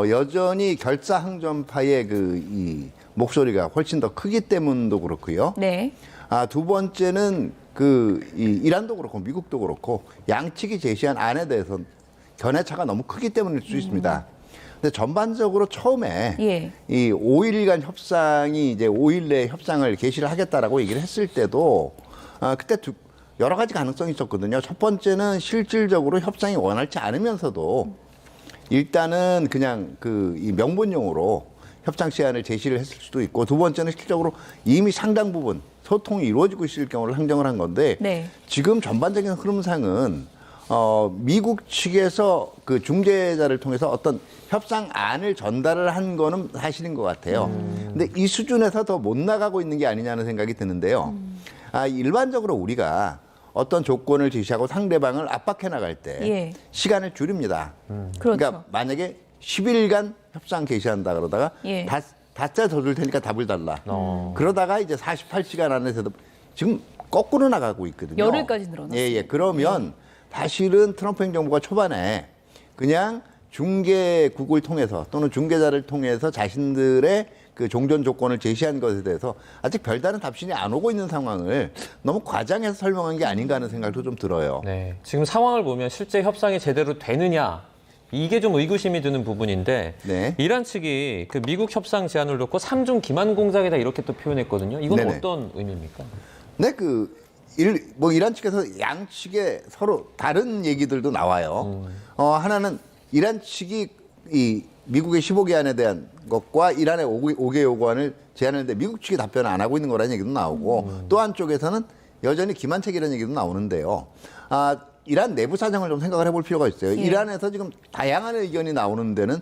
여전히 결사항전파의 이 목소리가 훨씬 더 크기 때문도 그렇고요. 네. 두 번째는 이 이란도 그렇고 미국도 그렇고 양측이 제시한 안에 대해서 견해차가 너무 크기 때문일 수 있습니다. 근데 전반적으로 처음에 이 5일간 협상이 이제 5일 내에 협상을 개시를 하겠다라고 얘기를 했을 때도 그때 여러 가지 가능성이 있었거든요. 첫 번째는 실질적으로 협상이 원활치 않으면서도 일단은 그냥 이 명분용으로 협상 시한을 제시를 했을 수도 있고 두 번째는 실질적으로 이미 상당 부분 소통이 이루어지고 있을 경우를 항정을 한 건데 지금 전반적인 흐름상은 미국 측에서 그 중재자를 통해서 어떤 협상안을 전달을 한 거는 사실인 것 같아요. 근데 이 수준에서 더 못 나가고 있는 게 아니냐는 생각이 드는데요. 일반적으로 우리가 어떤 조건을 제시하고 상대방을 압박해 나갈 때 시간을 줄입니다. 그러니까 만약에 10일간 협상 개시한다 그러다가 닷새 더 줄 테니까 답을 달라. 그러다가 이제 48시간 안에서도 지금 거꾸로 나가고 있거든요. 열흘까지 늘어났어요. 그러면 사실은 트럼프 행정부가 초반에 그냥 중개국을 통해서 또는 중개자를 통해서 자신들의 그 종전 조건을 제시한 것에 대해서 아직 별다른 답신이 안 오고 있는 상황을 너무 과장해서 설명한 게 아닌가 하는 생각도 좀 들어요. 네, 지금 상황을 보면 실제 협상이 제대로 되느냐 이게 좀 의구심이 드는 부분인데 이란 측이 그 미국 협상 제안을 놓고 3중 기만 공작이다 이렇게 또 표현했거든요. 이건 어떤 의미입니까? 네, 이란 측에서 양측에 서로 다른 얘기들도 나와요. 하나는 이란 측이 이 미국의 15개안에 대한 것과 이란의 5개 요구안을 제안했는데 미국 측이 답변을 안 하고 있는 거라는 얘기도 나오고 또 한쪽에서는 여전히 기만책이라는 얘기도 나오는데요. 이란 내부 사정을 좀 생각을 해볼 필요가 있어요. 이란에서 지금 다양한 의견이 나오는 데는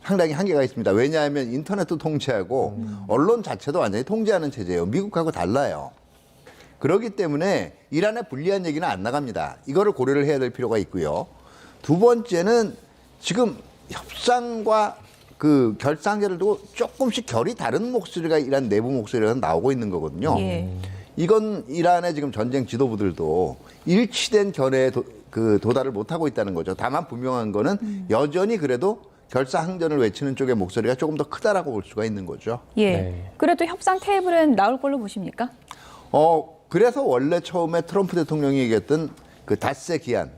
상당히 한계가 있습니다. 왜냐하면 인터넷도 통제하고 언론 자체도 완전히 통제하는 체제예요. 미국하고 달라요. 그렇기 때문에 이란에 불리한 얘기는 안 나갑니다. 이거를 고려를 해야 될 필요가 있고요. 두 번째는 지금 협상과 그 결상제를 두고 조금씩 결이 다른 목소리가 이란 내부 목소리가 나오고 있는 거거든요. 이건 이란의 지금 전쟁 지도부들도 일치된 견해에 도달을 못하고 있다는 거죠. 다만 분명한 거는 여전히 그래도 결사항전을 외치는 쪽의 목소리가 조금 더 크다라고 볼 수가 있는 거죠. 그래도 협상 테이블은 나올 걸로 보십니까? 그래서 원래 처음에 트럼프 대통령이 얘기했던 그 닷새 기한.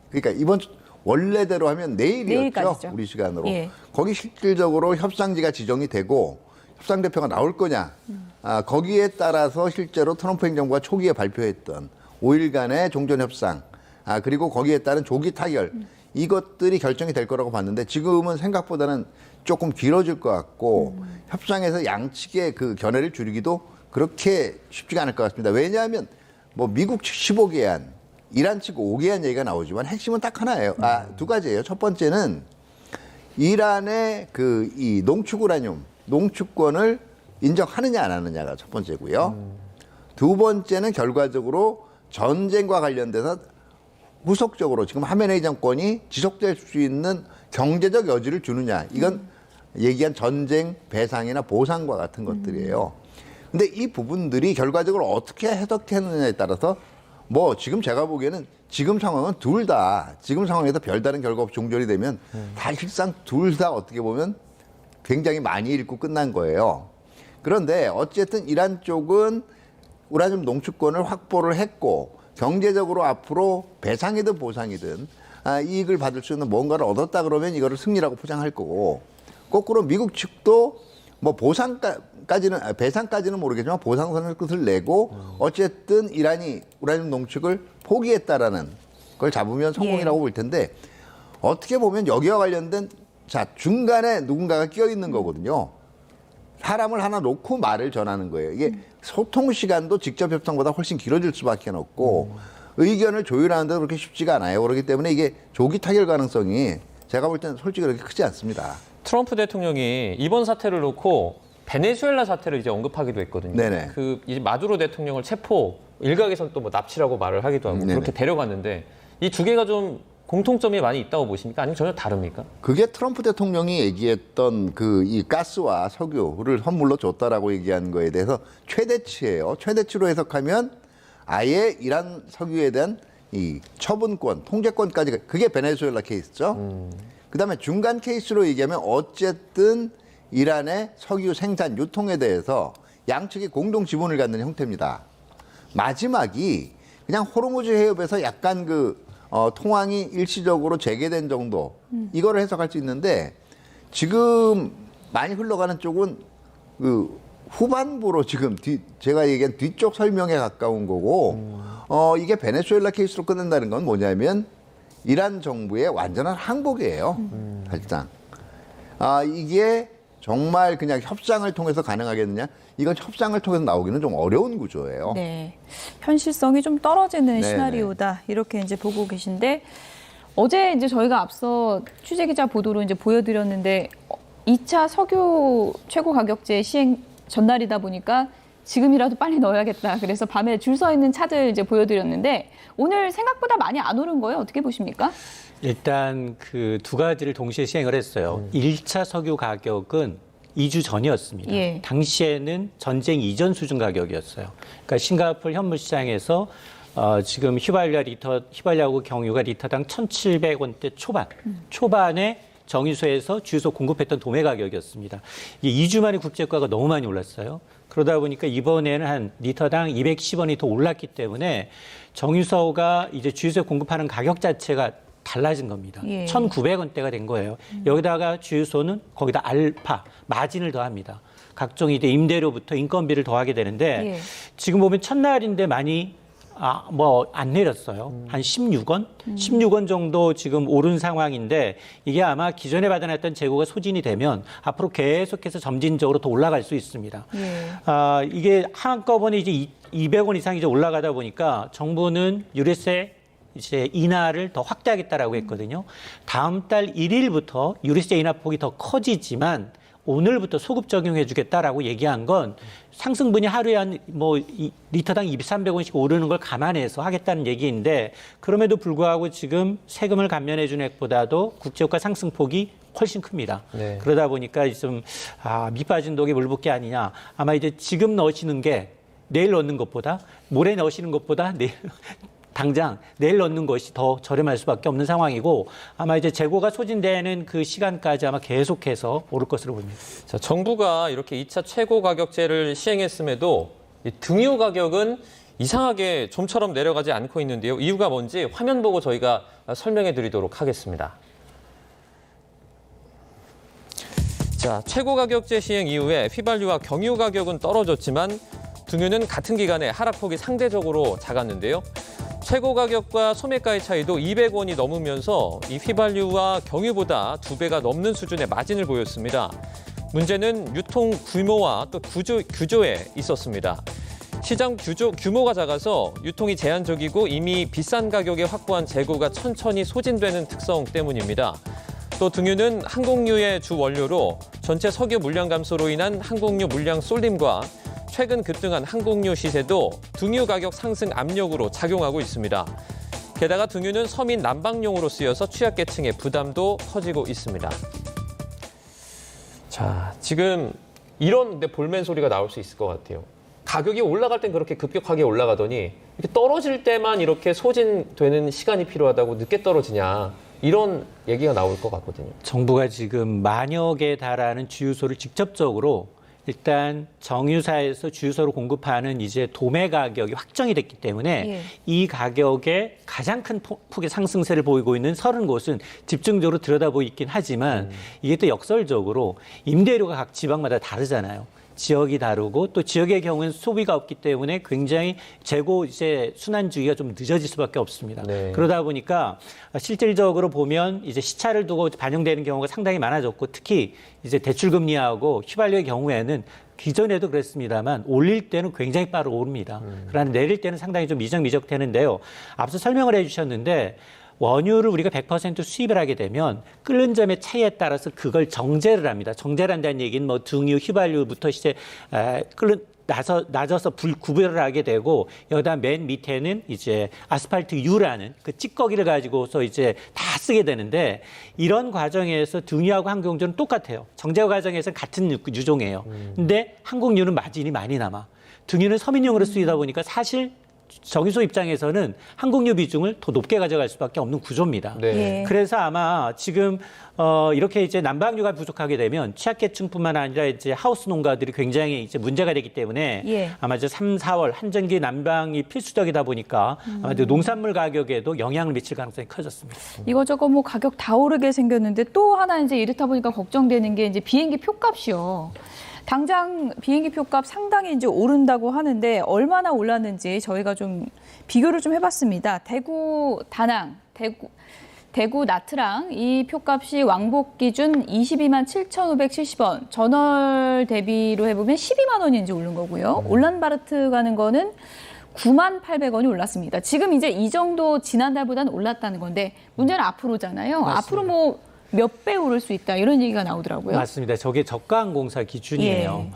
그러니까 이번 원래대로 하면 내일이었죠. 내일까지죠. 우리 시간으로. 거기 실질적으로 협상지가 지정이 되고 협상 대표가 나올 거냐. 거기에 따라서 실제로 트럼프 행정부가 초기에 발표했던 5일간의 종전 협상, 그리고 거기에 따른 조기 타결 이것들이 결정이 될 거라고 봤는데 지금은 생각보다는 조금 길어질 것 같고 협상에서 양측의 그 견해를 줄이기도 그렇게 쉽지가 않을 것 같습니다. 왜냐하면 뭐 미국 측 15개안, 이란 측 5개안 얘기가 나오지만 핵심은 딱 하나예요. 두 가지예요. 첫 번째는 이란의 그 이 농축 우라늄, 농축권을 인정하느냐 안 하느냐가 첫 번째고요. 두 번째는 결과적으로 전쟁과 관련돼서 후속적으로 지금 하메네이 정권이 지속될 수 있는 경제적 여지를 주느냐. 이건 얘기한 전쟁 배상이나 보상과 같은 것들이에요. 근데 이 부분들이 결과적으로 어떻게 해석했느냐에 따라서 뭐 지금 제가 보기에는 지금 상황은 둘 다 지금 상황에서 별다른 결과 없이 종전이 되면 사실상 둘 다 어떻게 보면 굉장히 많이 잃고 끝난 거예요. 그런데 어쨌든 이란 쪽은 우라늄 농축권을 확보를 했고 경제적으로 앞으로 배상이든 보상이든 이익을 받을 수 있는 뭔가를 얻었다 그러면 이거를 승리라고 포장할 거고 거꾸로 미국 측도 뭐 배상까지는 모르겠지만 보상선을 끝을 내고 어쨌든 이란이 우라늄 농축을 포기했다라는 걸 잡으면 성공이라고 볼 텐데 어떻게 보면 여기와 관련된 중간에 누군가가 끼어 있는 거거든요. 사람을 하나 놓고 말을 전하는 거예요. 이게 소통 시간도 직접 협상보다 훨씬 길어질 수밖에 없고 의견을 조율하는 데 그렇게 쉽지가 않아요. 그렇기 때문에 이게 조기 타결 가능성이 제가 볼 때는 솔직히 그렇게 크지 않습니다. 트럼프 대통령이 이번 사태를 놓고 베네수엘라 사태를 이제 언급하기도 했거든요. 네네. 그 이제 마두로 대통령을 체포, 일각에서는 또 뭐 납치라고 말을 하기도 하고 네네. 그렇게 데려갔는데 이 두 개가 좀 공통점이 많이 있다고 보십니까? 아니면 전혀 다릅니까? 그게 트럼프 대통령이 얘기했던 그 이 가스와 석유를 선물로 줬다라고 얘기한 거에 대해서 최대치예요. 최대치로 해석하면 아예 이란 석유에 대한 이 처분권, 통제권까지 그게 베네수엘라 케이스죠. 그다음에 중간 케이스로 얘기하면 어쨌든 이란의 석유 생산, 유통에 대해서 양측이 공동 지분을 갖는 형태입니다. 마지막이 그냥 호르무즈 해협에서 약간 통항이 일시적으로 재개된 정도 이거를 해석할 수 있는데 지금 많이 흘러가는 쪽은 그 후반부로 지금 제가 얘기한 뒤쪽 설명에 가까운 거고 이게 베네수엘라 케이스로 끝낸다는 건 뭐냐면 이란 정부의 완전한 항복이에요. 사실상 이게 정말 그냥 협상을 통해서 가능하겠느냐? 이건 협상을 통해서 나오기는 좀 어려운 구조예요. 네, 현실성이 좀 떨어지는 네네. 시나리오다 이렇게 이제 보고 계신데 어제 이제 저희가 앞서 취재 기자 보도로 이제 보여드렸는데 2차 석유 최고 가격제 시행 전날이다 보니까 지금이라도 빨리 넣어야겠다. 그래서 밤에 줄 서 있는 차들 이제 보여드렸는데 오늘 생각보다 많이 안 오른 거예요. 어떻게 보십니까? 일단 그 두 가지를 동시에 시행을 했어요. 1차 석유 가격은 2주 전이었습니다. 예. 당시에는 전쟁 이전 수준 가격이었어요. 그러니까 싱가포르 현물 시장에서 지금 휘발유하고 경유가 리터당 1,700원대 초반에 정유소에서 주유소 공급했던 도매 가격이었습니다. 이게 2주 만에 국제유가가 너무 많이 올랐어요. 그러다 보니까 이번에는 한 리터당 210원이 더 올랐기 때문에 정유소가 이제 주유소에 공급하는 가격 자체가 달라진 겁니다. 예. 1,900원대가 된 거예요. 여기다가 주유소는 거기다 알파, 마진을 더합니다. 각종 이제 임대료부터 인건비를 더하게 되는데 예. 지금 보면 첫날인데 많이 안 내렸어요. 한 16원? 16원 정도 지금 오른 상황인데 이게 아마 기존에 받아놨던 재고가 소진이 되면 앞으로 계속해서 점진적으로 더 올라갈 수 있습니다. 예. 이게 한꺼번에 이제 200원 이상 이제 올라가다 보니까 정부는 유류세 이제 인하를 더 확대하겠다라고 했거든요. 다음 달 1일부터 유류세 인하 폭이 더 커지지만 오늘부터 소급 적용해주겠다라고 얘기한 건 상승분이 하루에 한 리터당 200-300원씩 오르는 걸 감안해서 하겠다는 얘기인데 그럼에도 불구하고 지금 세금을 감면해주는 액보다도 국제유가 상승폭이 훨씬 큽니다. 네. 그러다 보니까 좀 밑 빠진 독에 물 붓기 아니냐. 아마 이제 지금 넣으시는 게 내일 넣는 것보다 모레 넣으시는 것보다 당장 내일 넣는 것이 더 저렴할 수밖에 없는 상황이고 아마 이제 재고가 소진되는 그 시간까지 아마 계속해서 오를 것으로 보입니다. 자, 정부가 이렇게 2차 최고 가격제를 시행했음에도 이 등유 가격은 이상하게 좀처럼 내려가지 않고 있는데요. 이유가 뭔지 화면 보고 저희가 설명해 드리도록 하겠습니다. 자, 최고 가격제 시행 이후에 휘발유와 경유 가격은 떨어졌지만 등유는 같은 기간에 하락폭이 상대적으로 작았는데요. 최고 가격과 소매가의 차이도 200원이 넘으면서 이 휘발유와 경유보다 2배가 넘는 수준의 마진을 보였습니다. 문제는 유통 규모와 또 규조에 있었습니다. 시장 규모가 작아서 유통이 제한적이고 이미 비싼 가격에 확보한 재고가 천천히 소진되는 특성 때문입니다. 또 등유는 항공유의 주 원료로 전체 석유 물량 감소로 인한 항공유 물량 쏠림과 최근 급등한 항공유 시세도 등유 가격 상승 압력으로 작용하고 있습니다. 게다가 등유는 서민 난방용으로 쓰여서 취약계층의 부담도 커지고 있습니다. 자, 지금 이런 볼멘 소리가 나올 수 있을 것 같아요. 가격이 올라갈 땐 그렇게 급격하게 올라가더니 이렇게 떨어질 때만 이렇게 소진되는 시간이 필요하다고 늦게 떨어지냐. 이런 얘기가 나올 것 같거든요. 정부가 지금 만여 개에 달하는 주유소를 직접적으로 일단 정유사에서 주유소로 공급하는 이제 도매 가격이 확정이 됐기 때문에 이 가격에 가장 큰 폭의 상승세를 보이고 있는 30곳은 집중적으로 들여다보고 있긴 하지만 이게 또 역설적으로 임대료가 각 지방마다 다르잖아요. 지역이 다르고 또 지역의 경우에는 소비가 없기 때문에 굉장히 재고 이제 순환주기가 좀 늦어질 수밖에 없습니다. 네. 그러다 보니까 실질적으로 보면 이제 시차를 두고 반영되는 경우가 상당히 많아졌고 특히 이제 대출금리하고 휘발유의 경우에는 기존에도 그랬습니다만 올릴 때는 굉장히 빠르게 오릅니다. 그러나 내릴 때는 상당히 좀 미적미적되는데요. 앞서 설명을 해주셨는데 원유를 우리가 100% 수입을 하게 되면 끓는 점의 차이에 따라서 그걸 정제를 합니다. 정제를 한다는 얘기는 뭐 등유, 휘발유부터 이제 낮아서 구별을 하게 되고 여기다 맨 밑에는 이제 아스팔트 유라는 그 찌꺼기를 가지고서 이제 다 쓰게 되는데 이런 과정에서 등유하고 항공유는 똑같아요. 정제 과정에서 같은 유종이에요. 근데 항공유는 마진이 많이 남아. 등유는 서민용으로 쓰이다 보니까 사실 정유소 입장에서는 항공유 비중을 더 높게 가져갈 수밖에 없는 구조입니다. 네. 그래서 아마 지금 이렇게 이제 난방유가 부족하게 되면 취약계층뿐만 아니라 이제 하우스 농가들이 굉장히 이제 문제가 되기 때문에 아마 이제 3, 4월 한전기 난방이 필수적이다 보니까 아마 이제 농산물 가격에도 영향을 미칠 가능성이 커졌습니다. 이거저거 뭐 가격 다 오르게 생겼는데 또 하나 이제 이렇다 보니까 걱정되는 게 이제 비행기 표값이요. 당장 비행기 표값 상당히 이제 오른다고 하는데 얼마나 올랐는지 저희가 좀 비교를 좀 해봤습니다. 대구 다낭, 대구 나트랑 이 표값이 왕복 기준 22만 7,570원, 전월 대비로 해보면 12만 원이 이제 오른 거고요. 울란바르트 가는 거는 9만 800원이 올랐습니다. 지금 이제 이 정도 지난달보다는 올랐다는 건데 문제는 앞으로잖아요. 맞습니다. 앞으로 뭐 몇 배 오를 수 있다 이런 얘기가 나오더라고요. 맞습니다. 저게 저가항공사 기준이에요.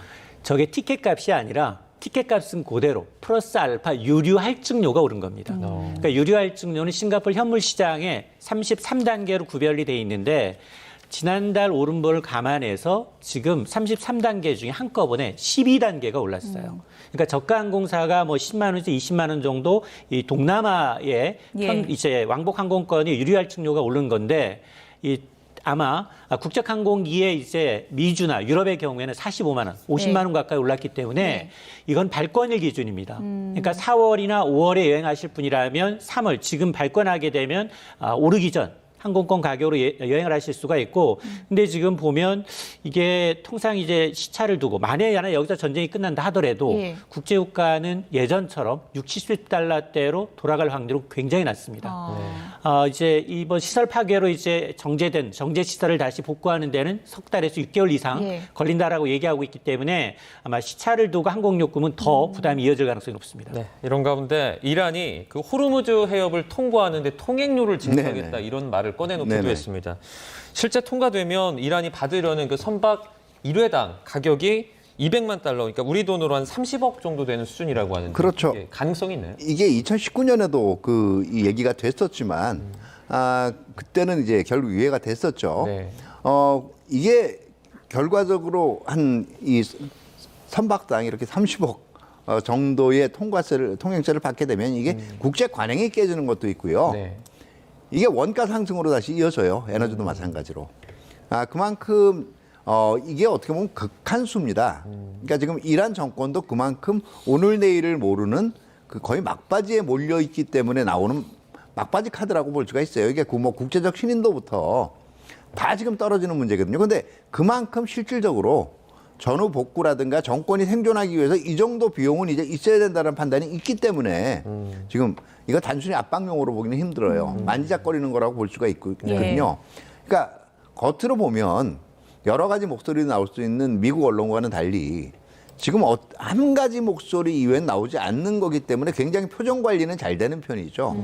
저게 티켓값이 아니라 티켓값은 그대로 플러스 알파 유류 할증료가 오른 겁니다. 그러니까 유류 할증료는 싱가포르 현물 시장에 33단계로 구별이 돼 있는데 지난달 오름보를 감안해서 지금 33단계 중에 한꺼번에 12단계가 올랐어요. 그러니까 저가항공사가 뭐 10만 원에서 20만 원 정도 이 동남아의 이제 왕복 항공권이 유류 할증료가 오른 건데 아마 국적항공기의 이제 미주나 유럽의 경우에는 45만 원, 50만 원 가까이 올랐기 때문에 이건 발권일 기준입니다. 그러니까 4월이나 5월에 여행하실 분이라면 3월 지금 발권하게 되면 오르기 전 항공권 가격으로 여행을 하실 수가 있고, 근데 지금 보면 이게 통상 이제 시차를 두고 만약에 여기서 전쟁이 끝난다 하더라도 국제유가는 예전처럼 60, 70달러대로 돌아갈 확률은 굉장히 낮습니다. 이제 이번 시설 파괴로 이제 정제 시설을 다시 복구하는 데는 석 달에서 6개월 이상 걸린다라고 얘기하고 있기 때문에 아마 시차를 두고 항공요금은 더 부담이 이어질 가능성이 높습니다. 네, 이런 가운데 이란이 그 호르무즈 해협을 통과하는데 통행료를 징수하겠다 이런 말을 꺼내놓기도 했습니다. 실제 통과되면 이란이 받으려는 그 선박 1회당 가격이 200만 달러, 그러니까 우리 돈으로 한 30억 정도 되는 수준이라고 하는데 그렇죠. 가능성이 있나요? 이게 2019년에도 이 얘기가 됐었지만 그때는 이제 결국 유예가 됐었죠. 이게 결과적으로 한 이 선박당 이렇게 30억 정도의 통행세를 받게 되면 이게 국제 관행이 깨지는 것도 있고요. 이게 원가 상승으로 다시 이어져요. 에너지도 마찬가지로. 그만큼 이게 어떻게 보면 극한수입니다. 그러니까 지금 이란 정권도 그만큼 오늘 내일을 모르는 그 거의 막바지에 몰려 있기 때문에 나오는 막바지 카드라고 볼 수가 있어요. 이게 뭐 국제적 신인도부터 다 지금 떨어지는 문제거든요. 그런데 그만큼 실질적으로 전후 복구라든가 정권이 생존하기 위해서 이 정도 비용은 이제 있어야 된다는 판단이 있기 때문에 지금 이거 단순히 압박용으로 보기는 힘들어요. 만지작거리는 거라고 볼 수가 있거든요. 그러니까 겉으로 보면 여러 가지 목소리 나올 수 있는 미국 언론과는 달리 지금 한 가지 목소리 이외엔 나오지 않는 거기 때문에 굉장히 표정 관리는 잘 되는 편이죠.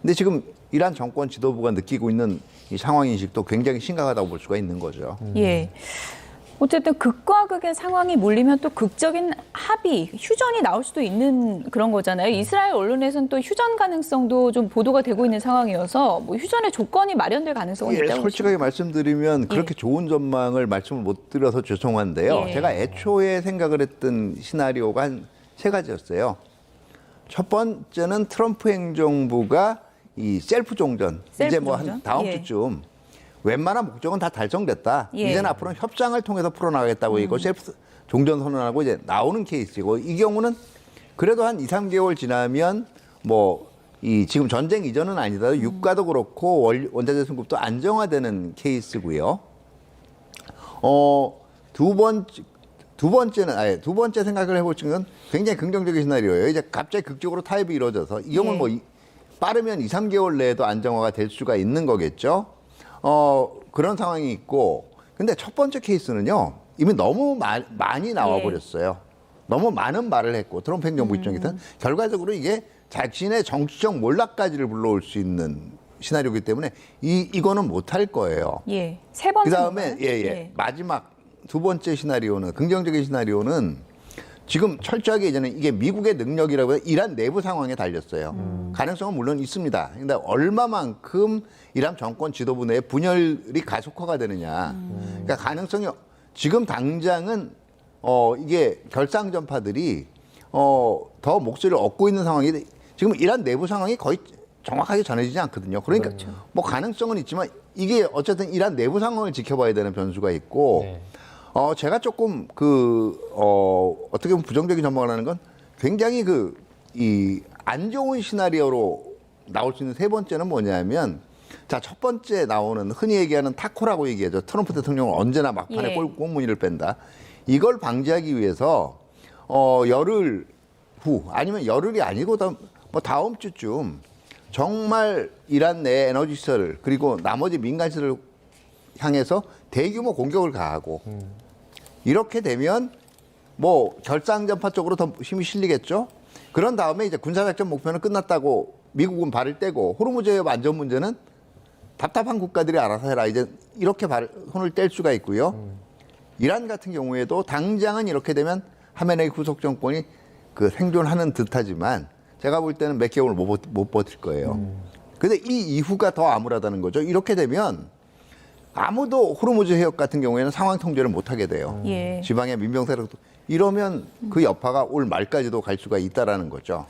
근데 지금 이란 정권 지도부가 느끼고 있는 이 상황 인식도 굉장히 심각하다고 볼 수가 있는 거죠. 예. 어쨌든 극과 극의 상황이 몰리면 또 극적인 합의, 휴전이 나올 수도 있는 그런 거잖아요. 이스라엘 언론에서는 또 휴전 가능성도 좀 보도가 되고 있는 상황이어서 뭐 휴전의 조건이 마련될 가능성은 있다고 솔직하게 말씀드리면 그렇게 좋은 전망을 말씀을 못 드려서 죄송한데요. 제가 애초에 생각을 했던 시나리오가 한 3가지였어요. 첫 번째는 트럼프 행정부가 이 셀프 종전, 이제 뭐 한 다음 주쯤 웬만한 목적은 다 달성됐다. 이제는 앞으로는 협상을 통해서 풀어나가겠다고 이거 셀프 종전 선언하고 이제 나오는 케이스이고, 이 경우는 그래도 한 2, 3개월 지나면 뭐 이 지금 전쟁 이전은 아니더라도 유가도 그렇고 원자재 수급도 안정화되는 케이스고요. 두 번째 생각을 해볼 건 굉장히 긍정적인 시나리오예요. 이제 갑자기 극적으로 타협이 이루어져서 이 경우는 뭐 빠르면 2, 3개월 내에도 안정화가 될 수가 있는 거겠죠. 그런 상황이 있고, 근데 첫 번째 케이스는요, 이미 너무 많이 나와버렸어요. 너무 많은 말을 했고, 트럼프 행정부 입장에서는 결과적으로 이게 자신의 정치적 몰락까지를 불러올 수 있는 시나리오이기 때문에 이거는 못할 거예요. 세 번째. 그 다음에 마지막 두 번째 시나리오는, 긍정적인 시나리오는 지금 철저하게 이제는 이게 미국의 능력이라고 해서 이란 내부 상황에 달렸어요. 가능성은 물론 있습니다. 근데 얼마만큼 이란 정권 지도부 내 분열이 가속화가 되느냐. 그러니까 가능성이 지금 당장은 이게 결상 전파들이 더 목소리를 얻고 있는 상황이, 지금 이란 내부 상황이 거의 정확하게 전해지지 않거든요. 그러니까 뭐 가능성은 있지만 이게 어쨌든 이란 내부 상황을 지켜봐야 되는 변수가 있고, 제가 조금 어떻게 보면 부정적인 전망을 하는 건, 굉장히 안 좋은 시나리오로 나올 수 있는 세 번째는 뭐냐면, 자, 첫 번째 나오는 흔히 얘기하는 타코라고 얘기하죠. 트럼프 대통령은 언제나 막판에 꽁무니를 뺀다. 이걸 방지하기 위해서 열흘 후, 아니면 열흘이 아니고 다음 주쯤 정말 이란 내 에너지 시설 그리고 나머지 민간 시설을 향해서 대규모 공격을 가하고, 이렇게 되면 뭐 결상전파 쪽으로 더 힘이 실리겠죠. 그런 다음에 이제 군사작전 목표는 끝났다고 미국은 발을 떼고, 호르무즈 해협 안전 문제는 답답한 국가들이 알아서 해라, 이제 이렇게 손을 뗄 수가 있고요. 이란 같은 경우에도 당장은 이렇게 되면 하메네이 후속 정권이 생존하는 듯하지만 제가 볼 때는 몇 개월 못 버틸 거예요. 근데 이 이후가 더 암울하다는 거죠. 이렇게 되면 아무도 호르무즈 해협 같은 경우에는 상황 통제를 못 하게 돼요. 지방의 민병 세력도, 이러면 그 여파가 올 말까지도 갈 수가 있다라는 거죠.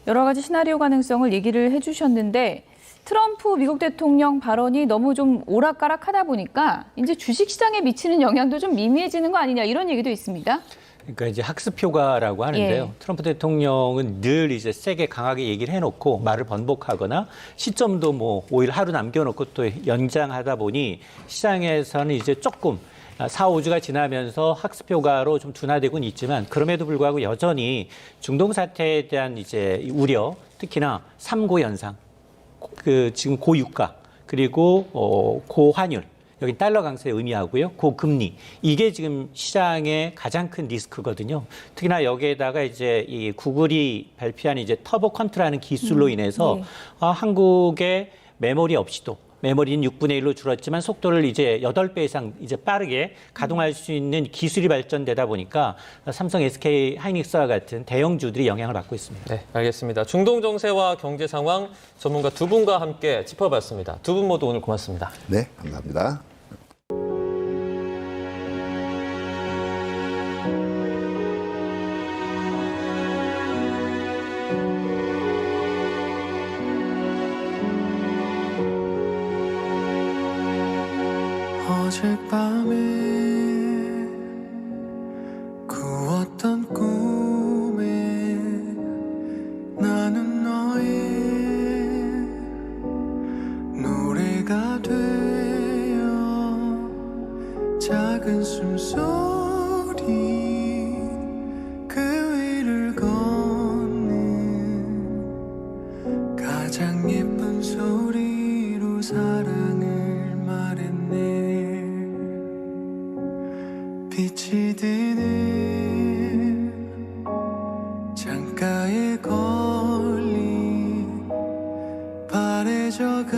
여러 가지 시나리오 가능성을 얘기를 해주셨는데, 트럼프 미국 대통령 발언이 너무 좀 오락가락하다 보니까 이제 주식시장에 미치는 영향도 좀 미미해지는 거 아니냐, 이런 얘기도 있습니다. 그러니까 이제 학습 효과라고 하는데요. 트럼프 대통령은 늘 이제 세게 강하게 얘기를 해놓고 말을 번복하거나 시점도 뭐 5일 하루 남겨놓고 또 연장하다 보니 시장에서는 이제 조금 4, 5주가 지나면서 학습 효과로 좀 둔화되고는 있지만, 그럼에도 불구하고 여전히 중동 사태에 대한 이제 우려, 특히나 3고 현상, 지금 고유가, 그리고 고환율, 여기 달러 강세를 의미하고요. 고금리. 이게 지금 시장의 가장 큰 리스크거든요. 특히나 여기에다가 이제 이 구글이 발표한 이제 터보 컨트라는 기술로 인해서 한국의 메모리 없이도, 메모리는 6분의 1로 줄었지만 속도를 이제 8배 이상 이제 빠르게 가동할 수 있는 기술이 발전되다 보니까 삼성, SK 하이닉스와 같은 대형주들이 영향을 받고 있습니다. 네, 알겠습니다. 중동 정세와 경제 상황 전문가 두 분과 함께 짚어봤습니다. 두 분 모두 오늘 고맙습니다. 네, 감사합니다. 어젯밤에 꾸었던 꿈에 나는 너의 노래가 되어 작은 숨소리 그 위를 걷는 가장 예쁜 소리로 사랑을 말했네. 빛이 드는 창가에 걸린 바래져가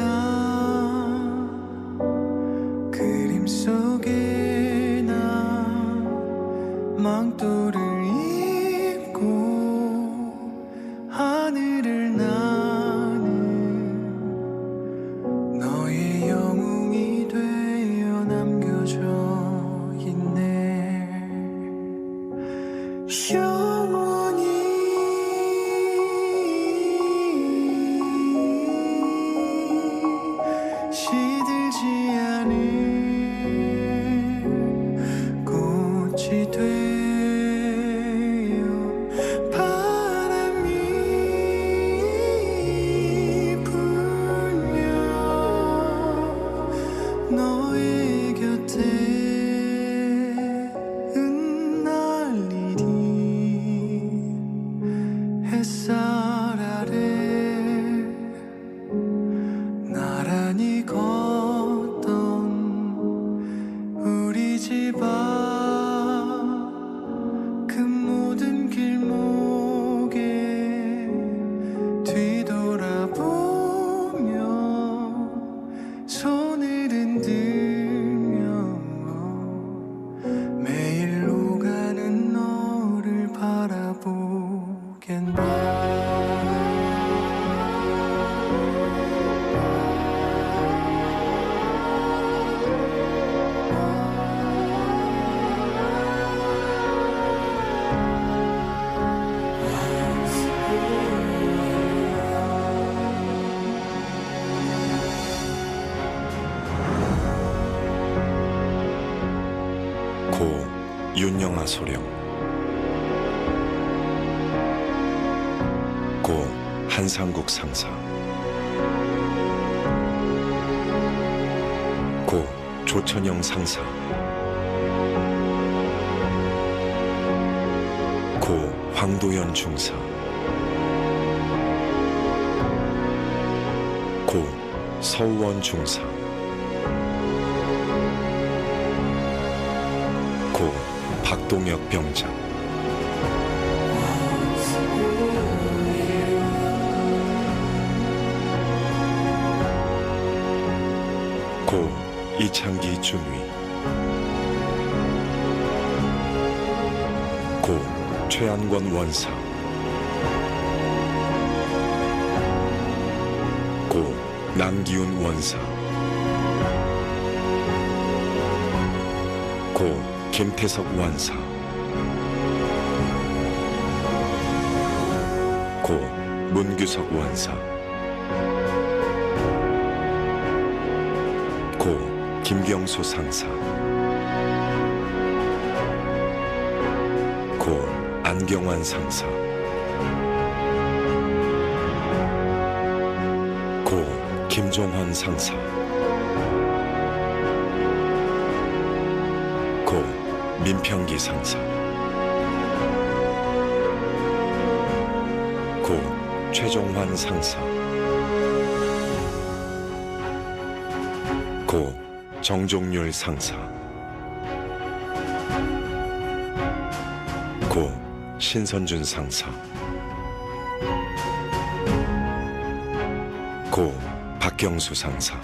그림 속에 나 망토를 입고 하늘을 나는 너의 영웅이 되어 남겨져 있네. 영원히 시들지 않은 꽃이 되어 바람이 불며 너의 곁에 흩날리리. 햇살 아래 나란히 걷던 우리 집 앞 그 모든 길목에 뒤돌아보며 손을 흔들며 매일 오가는 너를 바라보겠네. 고 윤영아 소령, 고 한상국 상사, 고 조천영 상사, 고 황도연 중사, 고 서우원 중사, 고 박동혁 병장, 고 이창기 중위, 고 최한권 원사, 고 남기훈 원사, 고 김태석 원사, 고 문규석 원사, 고 김경수 상사, 고 안경환 상사, 고 김종헌 상사, 고 민평기 상사, 고 최종환 상사, 고 정종률 상사, 고 신선준 상사, 고 박경수 상사,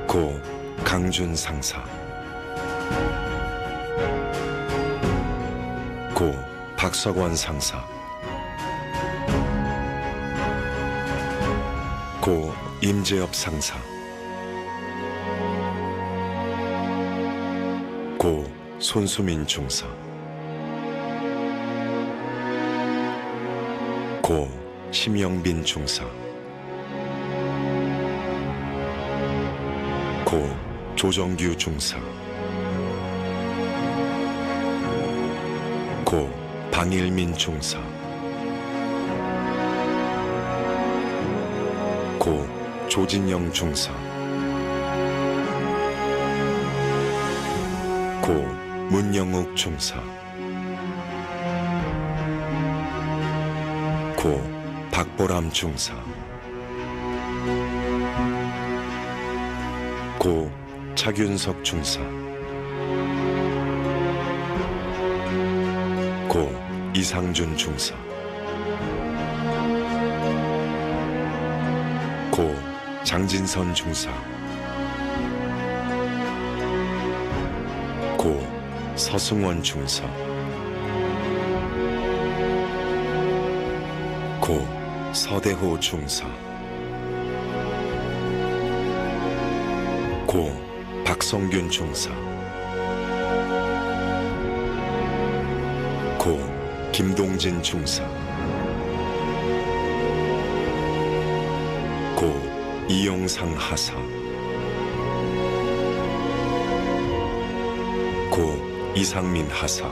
고 강준 상사, 고 박석원 상사, 고 임재엽 상사, 고 손수민 중사, 고 심영빈 중사, 고 조정규 중사, 고 방일민 중사, 고 조진영 중사, 고 문영욱 중사, 고 박보람 중사 고 차균석 중사 고 이상준 중사 고 장진선 중사 고 서승원 중사 고 서대호 중사 고 박성균 중사 고 김동진 중사 고 이용상 하사 고 이상민 하사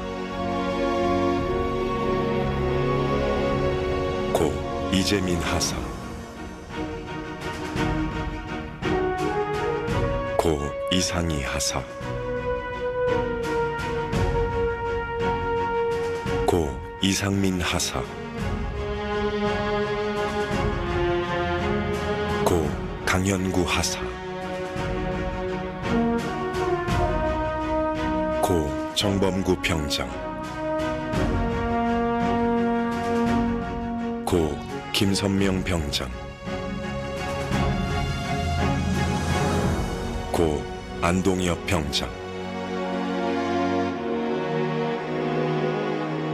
고 이재민 하사 고 이상희 하사 고 이상민 하사 고 강현구 하사 고 정범구 병장 고 김선명 병장 고 안동엽 병장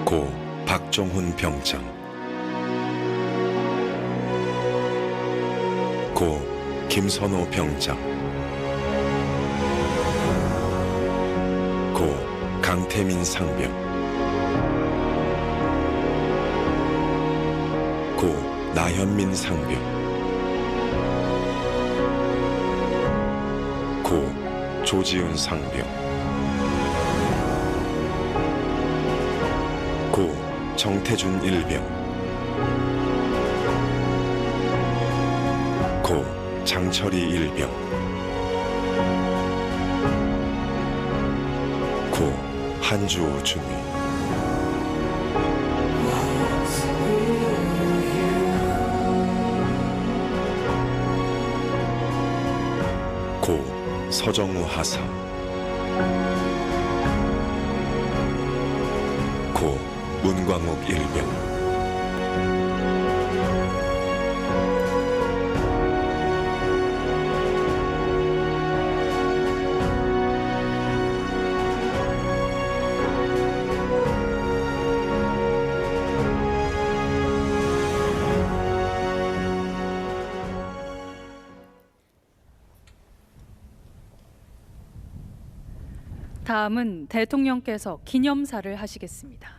고 박종훈 병장 고 김선호 병장 고 강태민 상병 고 나현민 상병 고 조지훈 상병 고 정태준 일병 고 장철희 일병 고 한주호 중위 고 서정우 하사 고 문광욱 일병 다음은 대통령께서 기념사를 하시겠습니다.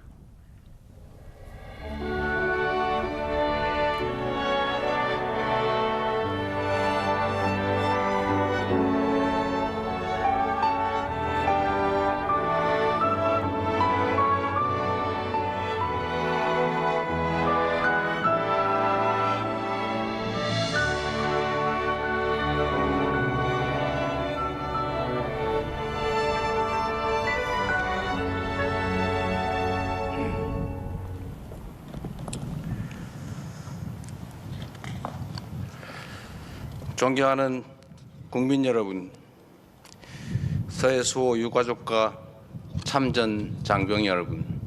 존경하는 국민 여러분, 서해 수호 유가족과 참전 장병 여러분,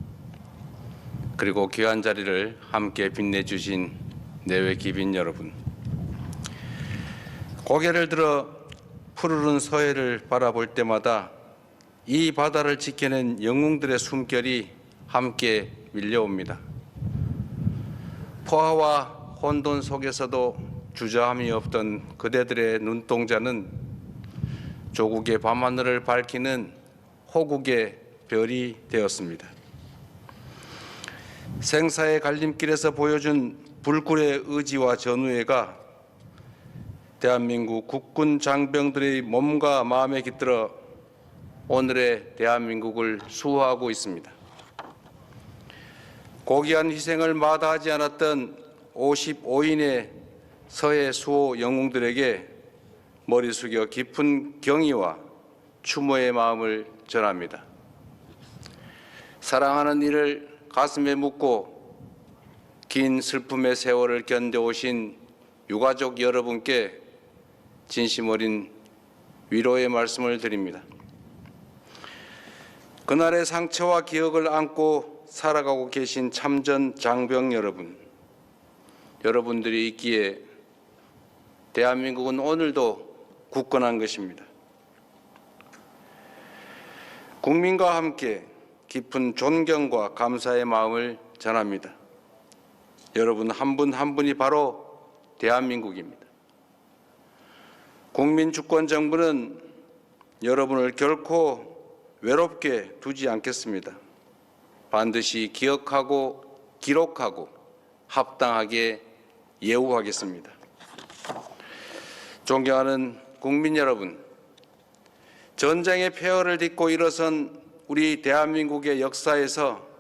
그리고 귀한 자리를 함께 빛내주신 내외 귀빈 여러분, 고개를 들어 푸르른 서해를 바라볼 때마다 이 바다를 지켜낸 영웅들의 숨결이 함께 밀려옵니다. 포화와 혼돈 속에서도 주저함이 없던 그대들의 눈동자는 조국의 밤하늘을 밝히는 호국의 별이 되었습니다. 생사의 갈림길에서 보여준 불굴의 의지와 전우애가 대한민국 국군 장병들의 몸과 마음에 깃들어 오늘의 대한민국을 수호하고 있습니다. 고귀한 희생을 마다하지 않았던 55인의 서해 수호 영웅들에게 머리 숙여 깊은 경의와 추모의 마음을 전합니다. 사랑하는 이를 가슴에 묻고 긴 슬픔의 세월을 견뎌오신 유가족 여러분께 진심 어린 위로의 말씀을 드립니다. 그날의 상처와 기억을 안고 살아가고 계신 참전 장병 여러분, 여러분들이 있기에 대한민국은 오늘도 굳건한 것입니다. 국민과 함께 깊은 존경과 감사의 마음을 전합니다. 여러분 한 분 한 분이 바로 대한민국입니다. 국민주권정부는 여러분을 결코 외롭게 두지 않겠습니다. 반드시 기억하고 기록하고 합당하게 예우하겠습니다. 존경하는 국민 여러분, 전쟁의 폐허를 딛고 일어선 우리 대한민국의 역사에서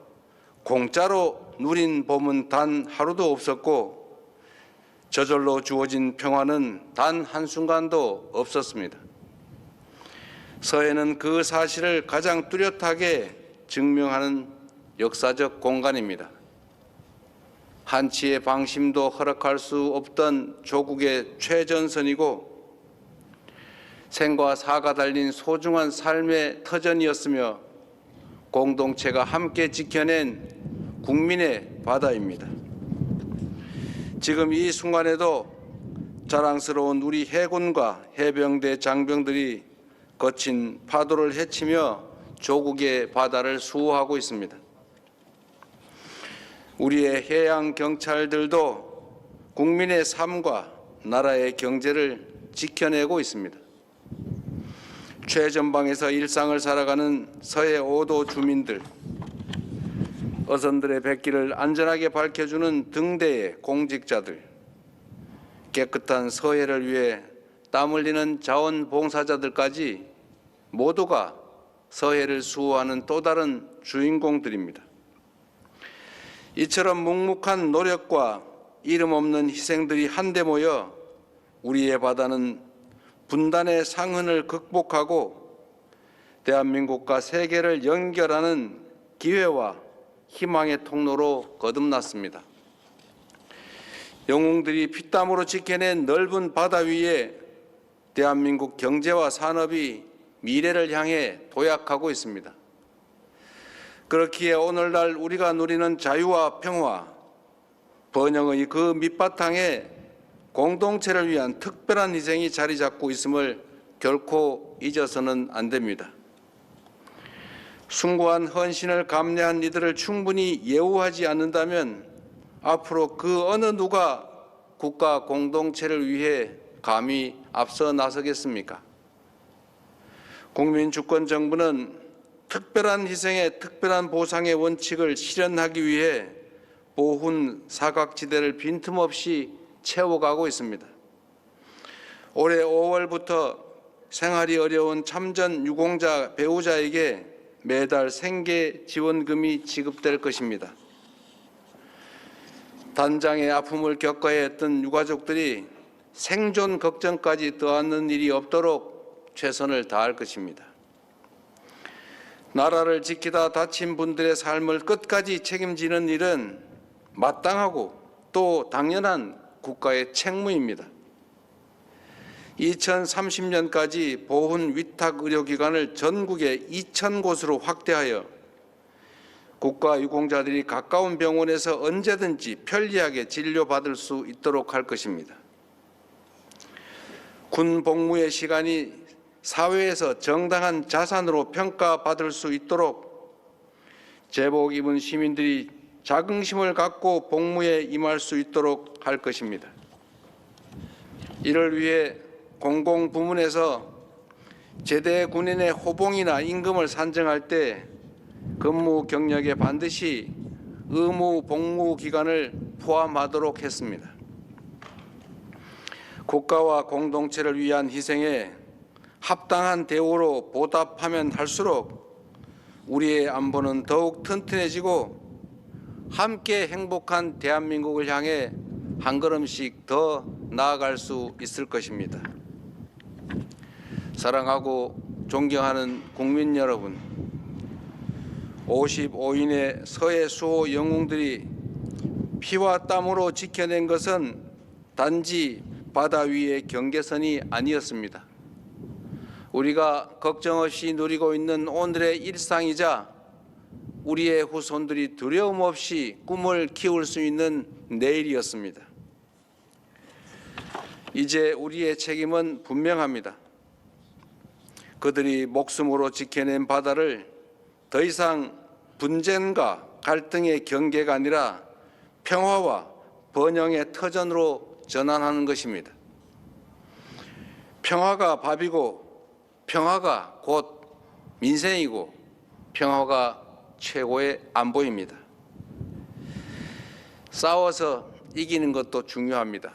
공짜로 누린 봄은 단 하루도 없었고 저절로 주어진 평화는 단 한순간도 없었습니다. 서해는 그 사실을 가장 뚜렷하게 증명하는 역사적 공간입니다. 한치의 방심도 허락할 수 없던 조국의 최전선이고 생과 사가 달린 소중한 삶의 터전이었으며 공동체가 함께 지켜낸 국민의 바다입니다. 지금 이 순간에도 자랑스러운 우리 해군과 해병대 장병들이 거친 파도를 헤치며 조국의 바다를 수호하고 있습니다. 우리의 해양 경찰들도 국민의 삶과 나라의 경제를 지켜내고 있습니다. 최전방에서 일상을 살아가는 서해 5도 주민들, 어선들의 뱃길을 안전하게 밝혀주는 등대의 공직자들, 깨끗한 서해를 위해 땀 흘리는 자원봉사자들까지 모두가 서해를 수호하는 또 다른 주인공들입니다. 이처럼 묵묵한 노력과 이름 없는 희생들이 한데 모여 우리의 바다는 분단의 상흔을 극복하고 대한민국과 세계를 연결하는 기회와 희망의 통로로 거듭났습니다. 영웅들이 피땀으로 지켜낸 넓은 바다 위에 대한민국 경제와 산업이 미래를 향해 도약하고 있습니다. 그렇기에 오늘날 우리가 누리는 자유와 평화, 번영의 그 밑바탕에 공동체를 위한 특별한 희생이 자리 잡고 있음을 결코 잊어서는 안 됩니다. 숭고한 헌신을 감내한 이들을 충분히 예우하지 않는다면 앞으로 그 어느 누가 국가 공동체를 위해 감히 앞서 나서겠습니까? 국민주권정부는 특별한 희생의 특별한 보상의 원칙을 실현하기 위해 보훈 사각지대를 빈틈없이 채워가고 있습니다. 올해 5월부터 생활이 어려운 참전 유공자 배우자에게 매달 생계 지원금이 지급될 것입니다. 단장의 아픔을 겪어야 했던 유가족들이 생존 걱정까지 더하는 일이 없도록 최선을 다할 것입니다. 나라를 지키다 다친 분들의 삶을 끝까지 책임지는 일은 마땅하고 또 당연한 국가의 책무입니다. 2030년까지 보훈 위탁 의료기관을 전국에 2,000곳으로 확대하여 국가 유공자들이 가까운 병원에서 언제든지 편리하게 진료받을 수 있도록 할 것입니다. 군 복무의 시간이 사회에서 정당한 자산으로 평가받을 수 있도록 제복 입은 시민들이 자긍심을 갖고 복무에 임할 수 있도록 할 것입니다. 이를 위해 공공부문에서 제대 군인의 호봉이나 임금을 산정할 때 근무 경력에 반드시 의무 복무 기간을 포함하도록 했습니다. 국가와 공동체를 위한 희생에 합당한 대우로 보답하면 할수록 우리의 안보는 더욱 튼튼해지고 함께 행복한 대한민국을 향해 한 걸음씩 더 나아갈 수 있을 것입니다. 사랑하고 존경하는 국민 여러분, 55인의 서해 수호 영웅들이 피와 땀으로 지켜낸 것은 단지 바다 위의 경계선이 아니었습니다. 우리가 걱정 없이 누리고 있는 오늘의 일상이자 우리의 후손들이 두려움 없이 꿈을 키울 수 있는 내일이었습니다. 이제 우리의 책임은 분명합니다. 그들이 목숨으로 지켜낸 바다를 더 이상 분쟁과 갈등의 경계가 아니라 평화와 번영의 터전으로 전환하는 것입니다. 평화가 밥이고 평화가 곧 민생이고 평화가 최고의 안보입니다. 싸워서 이기는 것도 중요합니다.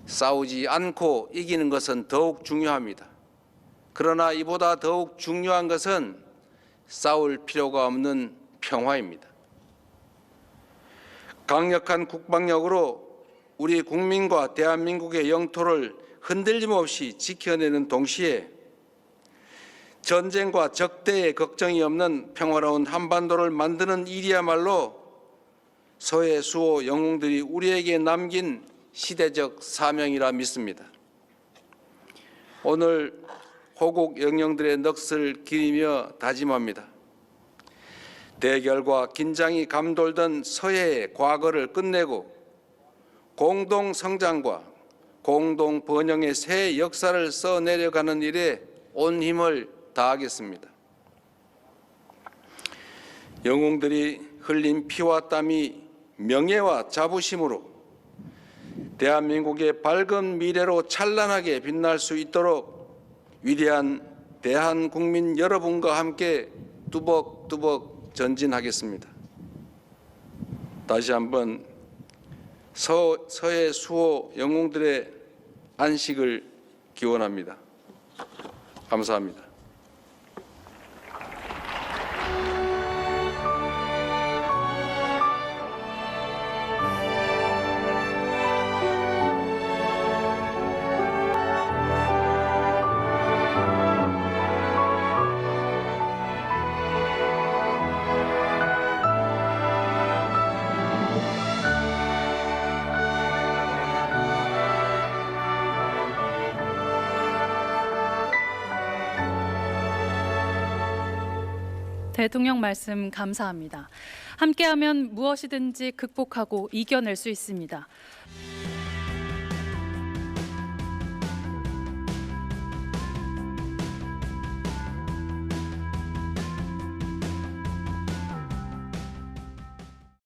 싸우지 않고 이기는 것은 더욱 중요합니다. 그러나 이보다 더욱 중요한 것은 싸울 필요가 없는 평화입니다. 강력한 국방력으로 우리 국민과 대한민국의 영토를 흔들림 없이 지켜내는 동시에 전쟁과 적대의 걱정이 없는 평화로운 한반도를 만드는 일이야말로 서해 수호 영웅들이 우리에게 남긴 시대적 사명이라 믿습니다. 오늘 호국 영령들의 넋을 기리며 다짐합니다. 대결과 긴장이 감돌던 서해의 과거를 끝내고 공동 성장과 공동 번영의 새 역사를 써내려가는 일에 온 힘을 다하겠습니다. 영웅들이 흘린 피와 땀이 명예와 자부심으로 대한민국의 밝은 미래로 찬란하게 빛날 수 있도록 위대한 대한국민 여러분과 함께 뚜벅뚜벅 전진하겠습니다. 다시 한번 서해 수호 영웅들의 안식을 기원합니다. 감사합니다. 대통령 말씀 감사합니다. 함께하면 무엇이든지 극복하고 이겨낼 수 있습니다.